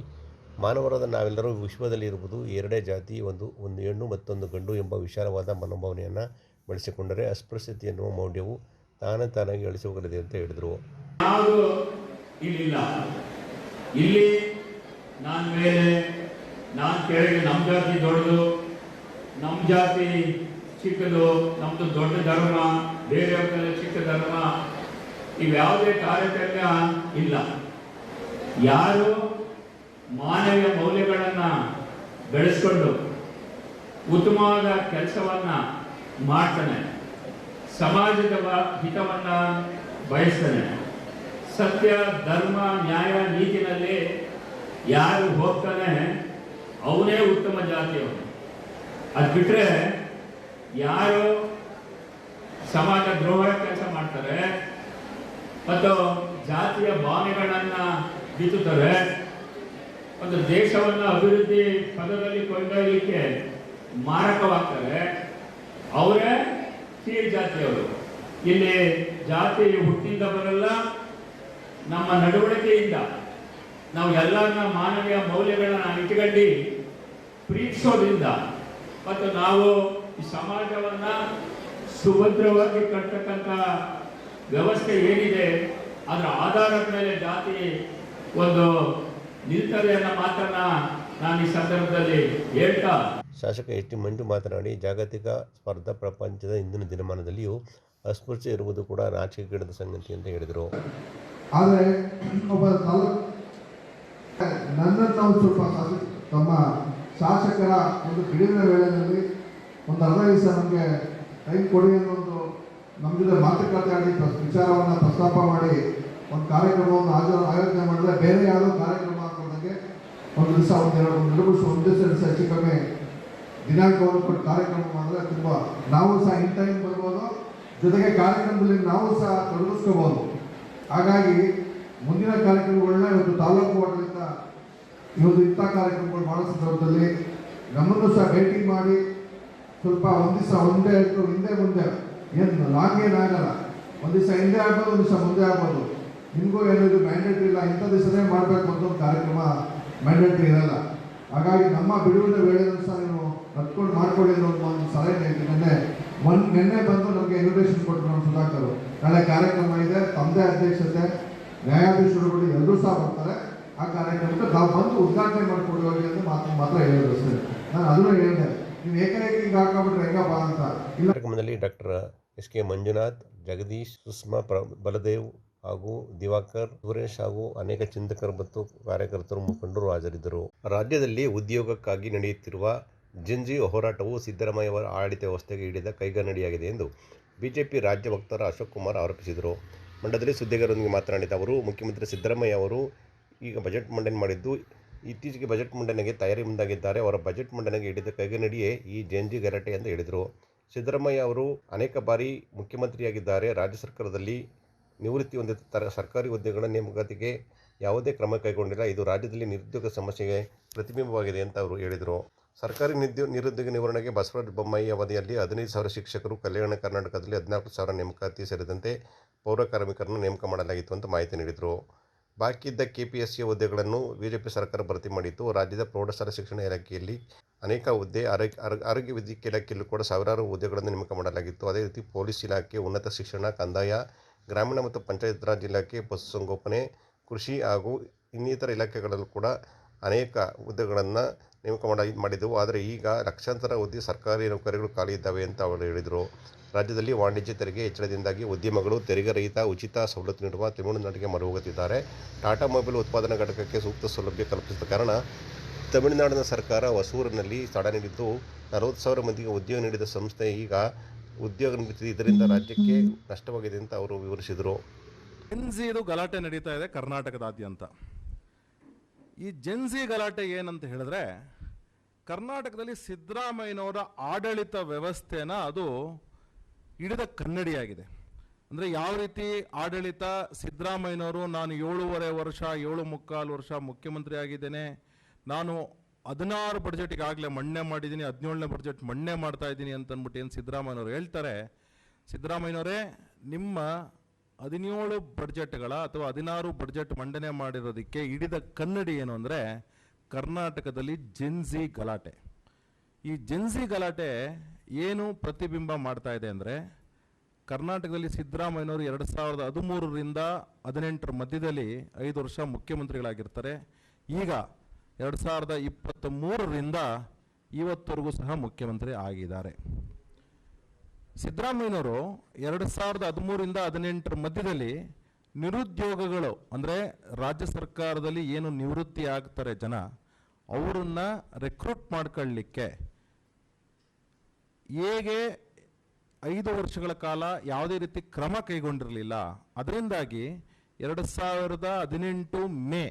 ಮಾನವರಾದ ನಾವೆಲ್ಲರೂ ವಿಶ್ವದಲ್ಲಿ ಇರುವುದು ಎರಡೇ ಜಾತಿ, ಒಂದು ಹೆಣ್ಣು ಮತ್ತೊಂದು ಗಂಡು ಎಂಬ ವಿಶಾಲವಾದ ಮನೋಭಾವನೆಯನ್ನು ಬೆಳೆಸಿಕೊಂಡರೆ ಅಸ್ಪೃಶ್ಯತೆ ಎನ್ನುವ ಮೌಲ್ಯವು ತಾನಾಗಿ ಅಳಿಸಿ ಹೋಗಲಿದೆ ಅಂತ ಹೇಳಿದರು. ಯಾವುದು ಇಲ್ಲಿಲ್ಲ. ಇಲ್ಲಿ ನಾನು ಮೇಲೆ, ನಾನು ಕೆಳಗೆ, ನಮ್ಮ ಜಾತಿ ದೊಡ್ಡದು, ನಮ್ಮ ಜಾತಿ ಚಿಕ್ಕದು, ನಮ್ಮದು ದೊಡ್ಡ ಧರ್ಮ, ಬೇರೆಯವ್ರಲ್ಲ ಚಿಕ್ಕ ಧರ್ಮ, ಇವ್ಯಾವುದೇ ತಾರತಮ್ಯ ಇಲ್ಲ. ಯಾರು ಮಾನವೀಯ ಮೌಲ್ಯಗಳನ್ನು ಬೆಳೆಸ್ಕೊಂಡು ಉತ್ತಮವಾದ ಕೆಲಸವನ್ನ ಮಾಡ್ತಾನೆ, ಸಮಾಜದ ಹಿತವನ್ನ ಬಯಸ್ತಾನೆ, ಸತ್ಯ ಧರ್ಮ ನ್ಯಾಯ ನೀತಿನಲ್ಲಿ ಯಾರು ಹೋಗ್ತಾನೆ ಅವನೇ ಉತ್ತಮ ಜಾತಿಯವನು. ಅದು ಬಿಟ್ಟರೆ ಯಾರು ಸಮಾಜ ದ್ರೋಹ ಕೆಲಸ ಮಾಡ್ತಾರೆ ಮತ್ತು ಜಾತಿಯ ಭಾವನೆಗಳನ್ನು ಬಿತ್ತುತ್ತಾರೆ, ಒಂದು ದೇಶವನ್ನು ಅಭಿವೃದ್ಧಿ ಪದದಲ್ಲಿ ಕೊಂಡೊಯ್ಯಲಿಕ್ಕೆ ಮಾರಕವಾಗ್ತಾರೆ, ಅವರೇ ಕೀಳು ಜಾತಿಯವರು. ಇಲ್ಲಿ ಜಾತಿ ಹುಟ್ಟಿಂದ ಬರಲ್ಲ, ನಮ್ಮ ನಡವಳಿಕೆಯಿಂದ ನಾವು ಎಲ್ಲರನ್ನ ಮಾನವೀಯ ಮೌಲ್ಯಗಳನ್ನ ಇಟ್ಕೊಂಡು ಪ್ರೀತಿಸೋದ್ರಿಂದ ಮತ್ತು ನಾವು ಈ ಸಮಾಜವನ್ನ ಸುಭದ್ರವಾಗಿ ಕಟ್ಟತಕ್ಕಂಥ ವ್ಯವಸ್ಥೆ ಏನಿದೆ ಅದರ ಆಧಾರದ ಮೇಲೆ ಜಾತಿ ಒಂದು ನಿಲ್ತದೆ ಅನ್ನೋ ಮಾತನ್ನ ನಾನು ಈ ಸಂದರ್ಭದಲ್ಲಿ ಹೇಳ್ತಾ. ಶಾಸಕ ಎಚ್ ಟಿ ಮಂಜು ಮಾತನಾಡಿ, ಜಾಗತಿಕ ಸ್ಪರ್ಧಾ ಪ್ರಪಂಚದ ಇಂದಿನ ದಿನಮಾನದಲ್ಲಿಯೂ ಅಸ್ಪೃಶ್ಯ ಇರುವುದು ಕೂಡ ನಾಚಿಕೆಗೇಡದ ಸಂಗತಿ ಅಂತ ಹೇಳಿದರು. ಆದರೆ ಒಬ್ಬ ನನ್ನನ್ನು ನಾವು ಸ್ವಲ್ಪ ತಮ್ಮ ಶಾಸಕರ ಒಂದು ಬಿಡುವಿನ ವೇಳೆಯಲ್ಲಿ ಒಂದು ಅರ್ಧ ದಿವಸ ನಮಗೆ ಟೈಮ್ ಕೊಡಿ ಅನ್ನೋದು ನಮ್ಮ ಜೊತೆ ಮಾತುಕತೆ ಆಡಿ ವಿಚಾರವನ್ನು ಪ್ರಸ್ತಾಪ ಮಾಡಿ ಒಂದು ಕಾರ್ಯಕ್ರಮವನ್ನು ಆಯೋಜನೆ ಮಾಡಿದ್ರೆ, ಬೇರೆ ಯಾವುದೋ ಕಾರ್ಯಕ್ರಮ ಹಾಕೊಂಡಂಗೆ ಒಂದು ದಿವಸ ಒಂದು ದಿವಸ ಹೆಚ್ಚು ಕಮ್ಮಿ ದಿನಾಂಕವನ್ನು ಕೊಟ್ಟು ಕಾರ್ಯಕ್ರಮ ಮಾಡಿದ್ರೆ ತುಂಬ ನಾವು ಸಹ ಇನ್ ಟೈಮ್ ಬರ್ಬೋದು, ಜೊತೆಗೆ ಕಾರ್ಯಕ್ರಮದಲ್ಲಿ ನಾವು ಸಹ ತೊಡಗಿಸ್ಕೋಬೋದು. ಹಾಗಾಗಿ ಮುಂದಿನ ಕಾರ್ಯಕ್ರಮಗಳನ್ನ ಇವತ್ತು ತಾಲೂಕು ಆಡಳಿತ ಇವತ್ತು ಇಂಥ ಕಾರ್ಯಕ್ರಮಗಳು ಮಾಡೋ ಸಂದರ್ಭದಲ್ಲಿ ನಮ್ಮನ್ನು ಸಹ ಭೇಟಿ ಮಾಡಿ ಸ್ವಲ್ಪ ಒಂದು ದಿವಸ ಒಂದೇ ಆಯಿತು ಹಿಂದೆ ಮುಂದೆ ಏನು ಲಾಂಗ್ ಏನಾಗಲ್ಲ, ಒಂದು ದಿವಸ ಹಿಂದೆ ಆಗ್ಬೋದು, ಒಂದು ದಿವಸ ಮುಂದೆ ಆಗ್ಬೋದು, ನಿಮಗೂ ಏನಿದು ಮ್ಯಾಂಡೇಟ್ರಿ ಇಲ್ಲ, ಇಂಥ ದಿವಸನೇ ಮಾಡಬೇಕು ಅಂತ ಒಂದು ಕಾರ್ಯಕ್ರಮ ಮ್ಯಾಂಡೇಟ್ರಿ ಇರಲ್ಲ. ಹಾಗಾಗಿ ನಮ್ಮ ಬಿಡುವಿನ ವೇಳೆಯನ್ನು ಸಹ ನೀವು ಹತ್ಕೊಂಡು ಮಾಡ್ಕೊಳ್ಳಿ ಅನ್ನೋ ಒಂದು ಸಲಹೆ ಹೇಳ್ತೀನಿ. ನಿನ್ನೆ ಬಂದು ನಮಗೆ ಇನ್ವಿಟೇಷನ್ ಕೊಟ್ಟರು ನಮ್ಮ ಸುಧಾಕರ್, ನಾಳೆ ಕಾರ್ಯಕ್ರಮ ಇದೆ, ತಮ್ಮದೇ ಅಧ್ಯಕ್ಷತೆ, ನ್ಯಾಯಾಧೀಶರುಗಳು ಎಲ್ಲರೂ ಸಹ ಬರ್ತಾರೆ. ಆ ಕಾರ್ಯಕ್ರಮಕ್ಕೆ ನಾವು ಬಂದು ಉದ್ಘಾಟನೆ ಮಾಡಿಕೊಡುವಾಗ ಅಂತ ಮಾತ್ರ ಹೇಳಿದ್ರು ಸರ್. ನಾನು ಅದನ್ನು ಹೇಳಿದೆ, ನೀವು ಏಕೈಕ ಹಾಕೊಂಡ್ಬಿಟ್ರೆ ಹೆಂಗಪ್ಪ ಅಂತ. ಕಾರ್ಯಕ್ರಮದಲ್ಲಿ doctor S K Manjunath, Jagadish, Sushma, Baladev, ಹಾಗೂ ದಿವಾಕರ್, ಸುರೇಶ್ ಹಾಗೂ ಅನೇಕ ಚಿಂತಕರು ಮತ್ತು ಕಾರ್ಯಕರ್ತರು, ಮುಖಂಡರು ಹಾಜರಿದ್ದರು. ರಾಜ್ಯದಲ್ಲಿ ಉದ್ಯೋಗಕ್ಕಾಗಿ ನಡೆಯುತ್ತಿರುವ ಜೆನ್ಜಿ ಹೋರಾಟವು ಸಿದ್ದರಾಮಯ್ಯ ಅವರ ಆಡಳಿತ ವ್ಯವಸ್ಥೆಗೆ ಹಿಡಿದ ಕೈಗನ್ನಡಿಯಾಗಿದೆ ಎಂದು ಬಿಜೆಪಿ ರಾಜ್ಯ ವಕ್ತಾರ ಅಶೋಕ್ ಕುಮಾರ್ ಆರೋಪಿಸಿದರು. ಮಂಡ್ಯದಲ್ಲಿ ಸುದ್ದಿಗಾರರೊಂದಿಗೆ ಮಾತನಾಡಿದ ಅವರು, ಮುಖ್ಯಮಂತ್ರಿ ಸಿದ್ದರಾಮಯ್ಯ ಅವರು ಈಗ ಬಜೆಟ್ ಮಂಡನೆ ಮಾಡಿದ್ದು, ಇತ್ತೀಚೆಗೆ ಬಜೆಟ್ ಮಂಡನೆಗೆ ತಯಾರಿ ಮುಂದಾಗಿದ್ದಾರೆ. ಅವರ ಬಜೆಟ್ ಮಂಡನೆಗೆ ಹಿಡಿದ ಕೈಗನ್ನಡಿಯೇ ಈ ಜೆನ್ಜಿ ಗಲಾಟೆ ಎಂದು ಹೇಳಿದರು. ಸಿದ್ದರಾಮಯ್ಯ ಅವರು ಅನೇಕ ಬಾರಿ ಮುಖ್ಯಮಂತ್ರಿಯಾಗಿದ್ದಾರೆ. ರಾಜ್ಯ ಸರ್ಕಾರದಲ್ಲಿ ನಿವೃತ್ತಿ ಹೊಂದಿದ ಸರ್ಕಾರಿ ಹುದ್ದೆಗಳ ನೇಮಕಾತಿಗೆ ಯಾವುದೇ ಕ್ರಮ ಕೈಗೊಂಡಿಲ್ಲ. ಇದು ರಾಜ್ಯದಲ್ಲಿ ನಿರುದ್ಯೋಗ ಸಮಸ್ಯೆಗೆ ಪ್ರತಿಬಿಂಬವಾಗಿದೆ ಅಂತ ಅವರು ಹೇಳಿದರು. ಸರ್ಕಾರಿ ನಿರುದ್ಯೋಗ ನಿವಾರಣೆಗೆ ಬಸವರಾಜ ಬೊಮ್ಮಾಯಿ ಅವಧಿಯಲ್ಲಿ 15,000 ಶಿಕ್ಷಕರು, ಕಲ್ಯಾಣ ಕರ್ನಾಟಕದಲ್ಲಿ 14,000 ನೇಮಕಾತಿ ಸೇರಿದಂತೆ ಪೌರ ಕಾರ್ಮಿಕರನ್ನು ನೇಮಕ ಮಾಡಲಾಗಿತ್ತು ಅಂತ ಮಾಹಿತಿ ನೀಡಿದರು. ಬಾಕಿ ಇದ್ದ ಕೆಪಿಎಸ್ಸಿ ಹುದ್ದೆಗಳನ್ನು ಬಿಜೆಪಿ ಸರ್ಕಾರ ಭರ್ತಿ ಮಾಡಿತ್ತು. ರಾಜ್ಯದ ಪ್ರೌಢಶಾಲಾ ಶಿಕ್ಷಣ ಇಲಾಖೆಯಲ್ಲಿ ಅನೇಕ ಹುದ್ದೆ, ಆರೋಗ್ಯ ವೈದ್ಯಕೀಯ ಇಲಾಖೆಯಲ್ಲೂ ಕೂಡ ಸಾವಿರಾರು ಹುದ್ದೆಗಳನ್ನು ನೇಮಕ ಮಾಡಲಾಗಿತ್ತು. ಅದೇ ರೀತಿ ಪೊಲೀಸ್ ಇಲಾಖೆ, ಉನ್ನತ ಶಿಕ್ಷಣ, ಕಂದಾಯ, ಗ್ರಾಮೀಣ ಮತ್ತು ಪಂಚಾಯತ್ ರಾಜ್ ಇಲಾಖೆ, ಪಶುಸಂಗೋಪನೆ, ಕೃಷಿ ಹಾಗೂ ಇನ್ನಿತರ ಇಲಾಖೆಗಳಲ್ಲೂ ಕೂಡ ಅನೇಕ ಹುದ್ದೆಗಳನ್ನು ನೇಮಕ ಮಾಡಿದ್ದವು. ಆದರೆ ಈಗ ಲಕ್ಷಾಂತರ ಹುದ್ದೆ ಸರ್ಕಾರಿ ನೌಕರಿಗಳು ಖಾಲಿ ಇದ್ದಾವೆ ಅಂತ ಅವರು ಹೇಳಿದರು. ರಾಜ್ಯದಲ್ಲಿ ವಾಣಿಜ್ಯ ತೆರಿಗೆ ಹೆಚ್ಚಳದಿಂದಾಗಿ ಉದ್ಯಮಗಳು ತೆರಿಗೆ ರಹಿತ ಉಚಿತ ಸವಲತ್ತು ನೀಡುವ ತಮಿಳುನಾಡಿಗೆ ಮೊರೆ ಹೋಗುತ್ತಿದ್ದಾರೆ. ಟಾಟಾ ಮೊಬೈಲ್ ಉತ್ಪಾದನಾ ಘಟಕಕ್ಕೆ ಸೂಕ್ತ ಸೌಲಭ್ಯ ಕಲ್ಪಿಸಿದ ಕಾರಣ ತಮಿಳುನಾಡಿನ ಸರ್ಕಾರ ಹೊಸೂರಿನಲ್ಲಿ ತಡೆ ನೀಡಿದ್ದು, 40,000 ಮಂದಿಗೆ ಉದ್ಯೋಗ ನೀಡಿದ ಸಂಸ್ಥೆ ಈಗ ಉದ್ಯೋಗ ನೀಡುತ್ತಿದೆ. ಇದರಿಂದ ರಾಜ್ಯಕ್ಕೆ ನಷ್ಟವಾಗಿದೆ ಅಂತ ಅವರು ವಿವರಿಸಿದರು. ಜೆನ್ಜಿದು ಗಲಾಟೆ ನಡೀತಾ ಇದೆ ಕರ್ನಾಟಕದಾದ್ಯಂತ. ಈ ಜೆನ್ಜಿ ಗಲಾಟೆ ಏನಂತ ಹೇಳಿದ್ರೆ, ಕರ್ನಾಟಕದಲ್ಲಿ ಸಿದ್ದರಾಮಯ್ಯನವರ ಆಡಳಿತ ವ್ಯವಸ್ಥೆನ ಅದು ಹಿಡಿದ ಕನ್ನಡಿಯಾಗಿದೆ. ಅಂದರೆ ಯಾವ ರೀತಿ ಆಡಳಿತ ಸಿದ್ದರಾಮಯ್ಯನವರು, ನಾನು 7.5 ವರ್ಷ 7.25 ವರ್ಷ ಮುಖ್ಯಮಂತ್ರಿ ಆಗಿದ್ದೇನೆ, ನಾನು 16 ಬಡ್ಜೆಟ್ ಈಗಾಗಲೇ ಮಂಡನೆ ಮಾಡಿದ್ದೀನಿ, 17ನೇ ಬಡ್ಜೆಟ್ ಮಂಡನೆ ಮಾಡ್ತಾ ಇದ್ದೀನಿ ಅಂತಂದ್ಬಿಟ್ಟು ಏನು ಸಿದ್ದರಾಮಯ್ಯನವರು ಹೇಳ್ತಾರೆ. ಸಿದ್ದರಾಮಯ್ಯನವರೇ, ನಿಮ್ಮ 17 ಬಡ್ಜೆಟ್ಗಳ ಅಥವಾ 16 ಬಡ್ಜೆಟ್ ಮಂಡನೆ ಮಾಡಿರೋದಕ್ಕೆ ಹಿಡಿದ ಕನ್ನಡಿ ಏನು ಅಂದರೆ ಕರ್ನಾಟಕದಲ್ಲಿ ಜೆನ್ಜಿ ಗಲಾಟೆ. ಈ ಜೆನ್ಜಿ ಗಲಾಟೆ ಏನು ಪ್ರತಿಬಿಂಬ ಮಾಡ್ತಾ ಇದೆ ಅಂದರೆ, ಕರ್ನಾಟಕದಲ್ಲಿ ಸಿದ್ದರಾಮಯ್ಯನವರು 2013ರಿಂದ 2018 ಮಧ್ಯದಲ್ಲಿ 5 ವರ್ಷ ಮುಖ್ಯಮಂತ್ರಿಗಳಾಗಿರ್ತಾರೆ. ಈಗ 2023ರಿಂದ ಇವತ್ತವರೆಗೂ ಸಹ ಮುಖ್ಯಮಂತ್ರಿ ಆಗಿದ್ದಾರೆ. ಸಿದ್ದರಾಮಯ್ಯನವರು 2013ರಿಂದ 2018 ಮಧ್ಯದಲ್ಲಿ ನಿರುದ್ಯೋಗಗಳು ಅಂದರೆ ರಾಜ್ಯ ಸರ್ಕಾರದಲ್ಲಿ ಏನು ನಿವೃತ್ತಿ ಆಗ್ತಾರೆ ಜನ, ಅವರನ್ನ ರೆಕ್ರೂಟ್ ಮಾಡ್ಕೊಳ್ಳಿಕ್ಕೆ ಹೇಗೆ 5 ವರ್ಷಗಳ ಕಾಲ ಯಾವುದೇ ರೀತಿ ಕ್ರಮ ಕೈಗೊಂಡಿರಲಿಲ್ಲ. ಅದರಿಂದಾಗಿ 2018 ಮೇ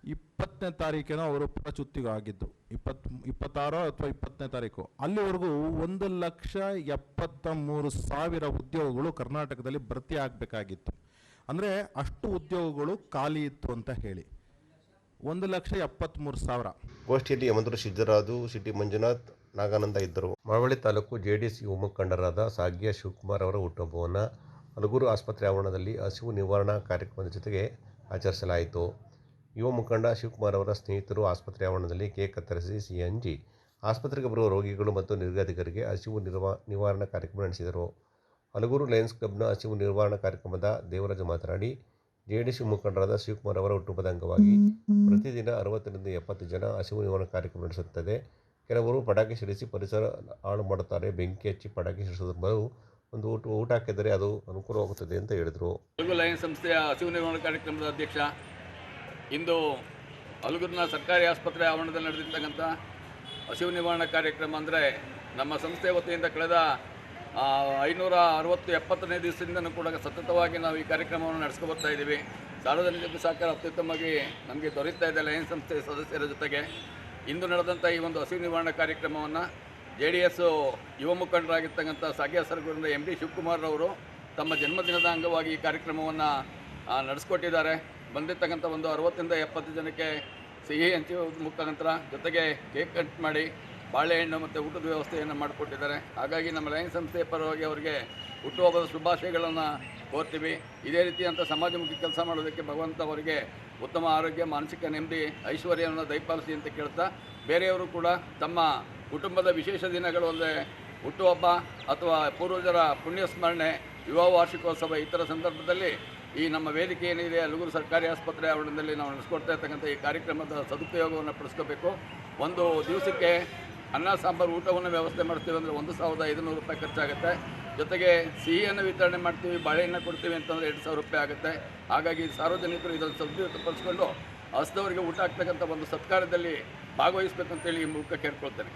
20ನೇ ತಾರೀಕಿನ ಅವರು ಪುನಃಚ್ಯುತಿಗೂ ಆಗಿದ್ದು, 26 ಅಥವಾ 20ನೇ ತಾರೀಕು. ಅಲ್ಲಿವರೆಗೂ 1,73,000 ಉದ್ಯೋಗಗಳು ಕರ್ನಾಟಕದಲ್ಲಿ ಭರ್ತಿ ಆಗಬೇಕಾಗಿತ್ತು. ಅಂದರೆ ಅಷ್ಟು ಉದ್ಯೋಗಗಳು ಖಾಲಿ ಇತ್ತು ಅಂತ ಹೇಳಿ 1,73,000. ಗೋಷ್ಠಿಯಲ್ಲಿ ಯಮಂತೂರು ಸಿದ್ದರಾಜು, ಸಿಟಿ ಮಂಜುನಾಥ್, ನಾಗಾನಂದ ಇದ್ದರು. ಮಳವಳ್ಳಿ ತಾಲೂಕು ಜೆಡಿಎಸ್ ಯುವ ಮುಖಂಡರಾದ ಸಾಗ್ಯ ಶಿವಕುಮಾರ್ ಅವರ ಹುಟ್ಟುಹಬ್ಬವನ್ನು ಹಲಗೂರು ಆಸ್ಪತ್ರೆ ಆವರಣದಲ್ಲಿ ಹಸಿವು ನಿವಾರಣಾ ಕಾರ್ಯಕ್ರಮದ ಜೊತೆಗೆ ಆಚರಿಸಲಾಯಿತು. ಯುವ ಮುಖಂಡ ಶಿವಕುಮಾರ್ ಅವರ ಸ್ನೇಹಿತರು ಆಸ್ಪತ್ರೆ ಆವರಣದಲ್ಲಿ ಕೇಕ್ ಕತ್ತರಿಸಿ ಸಿಹಿ ಹಂಚಿ ಆಸ್ಪತ್ರೆಗೆ ಬರುವ ರೋಗಿಗಳು ಮತ್ತು ನಿರ್ಗತಿಕರಿಗೆ ಹಸಿವು ನಿವಾರಣಾ ಕಾರ್ಯಕ್ರಮ ನಡೆಸಿದರು. ಹಲಗೂರು ಲಯನ್ಸ್ ಕ್ಲಬ್ನ ಹಸಿವು ನಿವಾರಣಾ ಕಾರ್ಯಕ್ರಮದ ದೇವರಾಜ ಮಾತನಾಡಿ, ಜೆಡಿಎಸ್ ಮುಖಂಡರಾದ ಶಿವಕುಮಾರ್ ಅವರ ಹುಟ್ಟುಹಬ್ಬದ ಅಂಗವಾಗಿ ಪ್ರತಿದಿನ 60ರಿಂದ 70 ಜನ ಹಸಿವು ನಿವಾರಣಾ ಕಾರ್ಯಕ್ರಮ ನಡೆಸುತ್ತದೆ. ಕೆಲವರು ಪಟಾಕಿ ಸಿಡಿಸಿ ಪರಿಸರ ಹಾಳು ಮಾಡುತ್ತಾರೆ. ಬೆಂಕಿ ಹಚ್ಚಿ ಪಟಾಕಿ ಸಿಡಿಸೋದ್ರ ಬದಲು ಒಂದು ಊಟ ಹಾಕಿದರೆ ಅದು ಅನುಕೂಲವಾಗುತ್ತದೆ ಅಂತ ಹೇಳಿದರು. ಹಲಗೂರು ಲಯನ್ಸ್ ಸಂಸ್ಥೆಯ ಹಸಿವು ನಿವಾರಣಾ ಕಾರ್ಯಕ್ರಮದ ಅಧ್ಯಕ್ಷ. ಇಂದು ಹಲಗೂರಿನ ಸರ್ಕಾರಿ ಆಸ್ಪತ್ರೆ ಆವರಣದಲ್ಲಿ ನಡೆದಿರ್ತಕ್ಕಂಥ ಹಸಿವು ನಿವಾರಣಾ ಕಾರ್ಯಕ್ರಮ ಅಂದರೆ ನಮ್ಮ ಸಂಸ್ಥೆ ವತಿಯಿಂದ ಕಳೆದ 560-70ನೇ ದಿವಸದಿಂದನೂ ಕೂಡ ಸತತವಾಗಿ ನಾವು ಈ ಕಾರ್ಯಕ್ರಮವನ್ನು ನಡೆಸ್ಕೊಬರ್ತಾ ಇದ್ದೀವಿ. ಸಾರ್ವಜನಿಕ ಸಹಕಾರ ಅತ್ಯುತ್ತಮವಾಗಿ ನಮಗೆ ದೊರೆಯುತ್ತಾ ಇದೆ ಲಯನ್ಸ್ ಸಂಸ್ಥೆಯ ಸದಸ್ಯರ ಜೊತೆಗೆ. ಇಂದು ನಡೆದಂಥ ಈ ಒಂದು ಹಸಿವು ನಿವಾರಣಾ ಕಾರ್ಯಕ್ರಮವನ್ನು ಜೆಡಿಎಸ್ ಯುವ ಮುಖಂಡರಾಗಿರ್ತಕ್ಕಂಥ ಸಾಗ್ಯ ಸರ್ಗೂರಿನ MD ಶಿವಕುಮಾರ್ ಅವರು ತಮ್ಮ ಜನ್ಮದಿನದ ಅಂಗವಾಗಿ ಈ ಕಾರ್ಯಕ್ರಮವನ್ನು ನಡೆಸ್ಕೊಟ್ಟಿದ್ದಾರೆ. ಬಂದಿರ್ತಕ್ಕಂಥ ಒಂದು 60ರಿಂದ 70 ಜನಕ್ಕೆ ಸಿಹಿ ಹಂಚುವ ಮುಖಾಂತರ ಜೊತೆಗೆ ಕೇಕ್ ಕಟ್ ಮಾಡಿ ಬಾಳೆಹಣ್ಣು ಮತ್ತು ಊಟದ ವ್ಯವಸ್ಥೆಯನ್ನು ಮಾಡಿಕೊಟ್ಟಿದ್ದಾರೆ. ಹಾಗಾಗಿ ನಮ್ಮ ಲಯನ್ಸ್ ಸಂಸ್ಥೆಯ ಪರವಾಗಿ ಅವರಿಗೆ ಹುಟ್ಟುಹಬ್ಬದ ಶುಭಾಶಯಗಳನ್ನು ಕೋರ್ತೀವಿ. ಇದೇ ರೀತಿಯಂಥ ಸಮಾಜಮುಖಿ ಕೆಲಸ ಮಾಡೋದಕ್ಕೆ ಭಗವಂತ ಅವರಿಗೆ ಉತ್ತಮ ಆರೋಗ್ಯ, ಮಾನಸಿಕ ನೆಮ್ಮದಿ, ಐಶ್ವರ್ಯವನ್ನು ದಯಪಾಲಿಸಿ ಅಂತ ಕೇಳ್ತಾ, ಬೇರೆಯವರು ಕೂಡ ತಮ್ಮ ಕುಟುಂಬದ ವಿಶೇಷ ದಿನಗಳು ಅಂದರೆ ಹುಟ್ಟುಹಬ್ಬ ಅಥವಾ ಪೂರ್ವಜರ ಪುಣ್ಯಸ್ಮರಣೆ, ವಿವಾಹ ವಾರ್ಷಿಕೋತ್ಸವ ಈ ಥರ ಸಂದರ್ಭದಲ್ಲಿ ಈ ನಮ್ಮ ವೇದಿಕೆ ಏನಿದೆ ಹಲಗೂರು ಸರ್ಕಾರಿ ಆಸ್ಪತ್ರೆ ಆವರಣದಲ್ಲಿ ನಾವು ನಡೆಸ್ಕೊಡ್ತಾ ಇರ್ತಕ್ಕಂಥ ಈ ಕಾರ್ಯಕ್ರಮದ ಸದುಪಯೋಗವನ್ನು ಪಡಿಸ್ಕೋಬೇಕು. ಒಂದು ದಿವಸಕ್ಕೆ ಅನ್ನ ಸಾಂಬಾರು ಊಟವನ್ನು ವ್ಯವಸ್ಥೆ ಮಾಡ್ತೀವಿ ಅಂದರೆ 1,500 ರೂಪಾಯಿ ಖರ್ಚಾಗುತ್ತೆ. ಜೊತೆಗೆ ಸಿಹಿಯನ್ನು ವಿತರಣೆ ಮಾಡ್ತೀವಿ, ಬಾಳೆಹಣ್ಣು ಕೊಡ್ತೀವಿ ಅಂತಂದರೆ 2,000 ರೂಪಾಯಿ ಆಗುತ್ತೆ. ಹಾಗಾಗಿ ಸಾರ್ವಜನಿಕರು ಇದನ್ನು ಸದುಪಯೋಗಪಡಿಸ್ಕೊಂಡು ಹಸಿದವರಿಗೆ ಊಟ ಆಗ್ತಕ್ಕಂಥ ಒಂದು ಸತ್ಕಾರ್ಯದಲ್ಲಿ ಭಾಗವಹಿಸಬೇಕು ಅಂತೇಳಿ ಈ ಮೂಲಕ ಕೇಳ್ಕೊಳ್ತೇನೆ.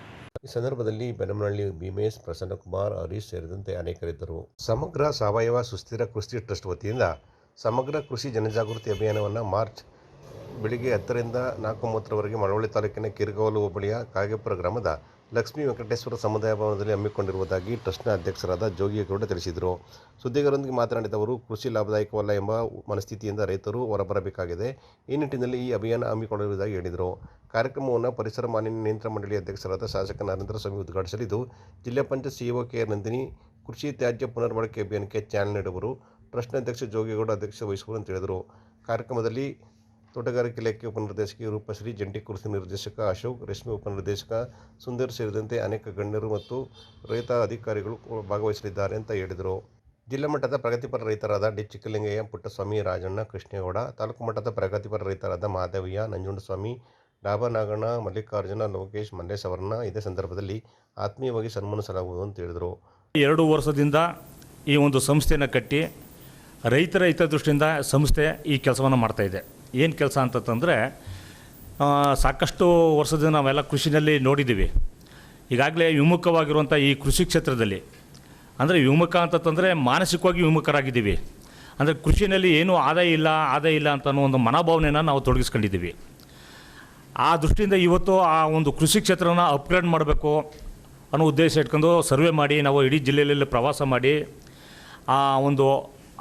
ಈ ಸಂದರ್ಭದಲ್ಲಿ ಬೆನಮನಹಳ್ಳಿ ಭೀಮೇಶ್, ಪ್ರಸನ್ನಕುಮಾರ್, ಹರೀಶ್ ಸೇರಿದಂತೆ ಅನೇಕರಿದ್ದರು. ಸಮಗ್ರ ಸಾವಯವ ಸುಸ್ಥಿರ ಕೃಷಿ ಟ್ರಸ್ಟ್ ವತಿಯಿಂದ ಸಮಗ್ರ ಕೃಷಿ ಜನಜಾಗೃತಿ ಅಭಿಯಾನವನ್ನು ಮಾರ್ಚ್ ಬೆಳಿಗ್ಗೆ 10ರಿಂದ 4:30 ಮಳವಳ್ಳಿ ತಾಲೂಕಿನ ಕಿರ್ಗಾವಲು ಹೋಬಳಿಯ ಕಾಗೇಪುರ ಗ್ರಾಮದ ಲಕ್ಷ್ಮೀ ವೆಂಕಟೇಶ್ವರ ಸಮುದಾಯ ಭವನದಲ್ಲಿ ಹಮ್ಮಿಕೊಂಡಿರುವುದಾಗಿ ಟ್ರಸ್ಟ್ನ ಅಧ್ಯಕ್ಷರಾದ ಜೋಗಿಗೌಡ ತಿಳಿಸಿದರು. ಸುದ್ದಿಗಾರರೊಂದಿಗೆ ಮಾತನಾಡಿದ ಅವರು, ಕೃಷಿ ಲಾಭದಾಯಕವಲ್ಲ ಎಂಬ ಮನಸ್ಥಿತಿಯಿಂದ ರೈತರು ಹೊರಬರಬೇಕಾಗಿದೆ. ಈ ನಿಟ್ಟಿನಲ್ಲಿ ಈ ಅಭಿಯಾನ ಹಮ್ಮಿಕೊಳ್ಳುವುದಾಗಿ ಹೇಳಿದರು. ಕಾರ್ಯಕ್ರಮವನ್ನು ಪರಿಸರ ಮಾಲಿನ್ಯ ನಿಯಂತ್ರಣ ಮಂಡಳಿ ಅಧ್ಯಕ್ಷರಾದ ಶಾಸಕ ನರೇಂದ್ರ ಸ್ವಾಮಿ ಉದ್ಘಾಟಿಸಲಿದ್ದು, ಜಿಲ್ಲಾ ಪಂಚಾಯತ್ ಸಿಇಒ ಕೆ ನಂದಿನಿ ಕೃಷಿ ತ್ಯಾಜ್ಯ ಪುನರ್ಬಳಕೆ ಅಭಿಯಾನಕ್ಕೆ ಚಾಲನೆ ನೀಡುವರು. ಟ್ರಸ್ಟ್ನ ಅಧ್ಯಕ್ಷ ಜೋಗಿಗೌಡ ಅಧ್ಯಕ್ಷತೆ ವಹಿಸುವರು ಅಂತ ಹೇಳಿದರು. ಕಾರ್ಯಕ್ರಮದಲ್ಲಿ ತೋಟಗಾರಿಕೆ ಇಲಾಖೆ ಉಪನಿರ್ದೇಶಕಿ ರೂಪಶ್ರೀ, ಜಂಟಿ ಕೃಷಿ ನಿರ್ದೇಶಕ ಅಶೋಕ್, ರೇಷ್ಮೆ ಉಪನಿರ್ದೇಶಕ ಸುಂದರ್ ಸೇರಿದಂತೆ ಅನೇಕ ಗಣ್ಯರು ಮತ್ತು ರೈತ ಅಧಿಕಾರಿಗಳು ಭಾಗವಹಿಸಲಿದ್ದಾರೆ ಅಂತ ಹೇಳಿದರು. ಜಿಲ್ಲಾ ಮಟ್ಟದ ಪ್ರಗತಿಪರ ರೈತರಾದ ಡಿ ಚಿಕ್ಕಲಿಂಗಯ್ಯ, ಪುಟ್ಟಸ್ವಾಮಿ, ರಾಜಣ್ಣ, ಕೃಷ್ಣೇಗೌಡ, ತಾಲೂಕು ಮಟ್ಟದ ಪ್ರಗತಿಪರ ರೈತರಾದ ಮಾಧವಯ್ಯ, ನಂಜುಂಡಸ್ವಾಮಿ, ಡಾಬಾ ನಾಗಣ್ಣ, ಮಲ್ಲಿಕಾರ್ಜುನ, ಲೋಕೇಶ್, ಮಲ್ಲೇಶ್ ಅವರನ್ನು ಇದೇ ಸಂದರ್ಭದಲ್ಲಿ ಆತ್ಮೀಯವಾಗಿ ಸನ್ಮಾನಿಸಲಾಗುವುದು ಅಂತ ಹೇಳಿದರು. 2 ವರ್ಷದಿಂದ ಈ ಒಂದು ಸಂಸ್ಥೆಯನ್ನು ಕಟ್ಟಿ ರೈತರ ಹಿತದೃಷ್ಟಿಯಿಂದ ಸಂಸ್ಥೆ ಈ ಕೆಲಸವನ್ನು ಮಾಡ್ತಾಯಿದೆ. ಏನು ಕೆಲಸ ಅಂತಂದರೆ, ಸಾಕಷ್ಟು ವರ್ಷದಿಂದ ನಾವೆಲ್ಲ ಕೃಷಿನಲ್ಲಿ ನೋಡಿದ್ದೀವಿ. ಈಗಾಗಲೇ ವಿಮುಖವಾಗಿರುವಂಥ ಈ ಕೃಷಿ ಕ್ಷೇತ್ರದಲ್ಲಿ, ಅಂದರೆ ವಿಮುಖ ಅಂತಂದರೆ ಮಾನಸಿಕವಾಗಿ ವಿಮುಖರಾಗಿದ್ದೀವಿ. ಅಂದರೆ ಕೃಷಿನಲ್ಲಿ ಏನೂ ಆದಾಯ ಇಲ್ಲ ಅಂತ ಅನ್ನೋ ಒಂದು ಮನೋಭಾವನೆಯನ್ನು ನಾವು ತೊಡಗಿಸ್ಕೊಂಡಿದ್ದೀವಿ. ಆ ದೃಷ್ಟಿಯಿಂದ ಇವತ್ತು ಆ ಒಂದು ಕೃಷಿ ಕ್ಷೇತ್ರನ ಅಪ್ಗ್ರೇಡ್ ಮಾಡಬೇಕು ಅನ್ನೋ ಉದ್ದೇಶ ಇಟ್ಕೊಂಡು ಸರ್ವೆ ಮಾಡಿ ನಾವು ಇಡೀ ಜಿಲ್ಲೆಯಲ್ಲಿ ಪ್ರವಾಸ ಮಾಡಿ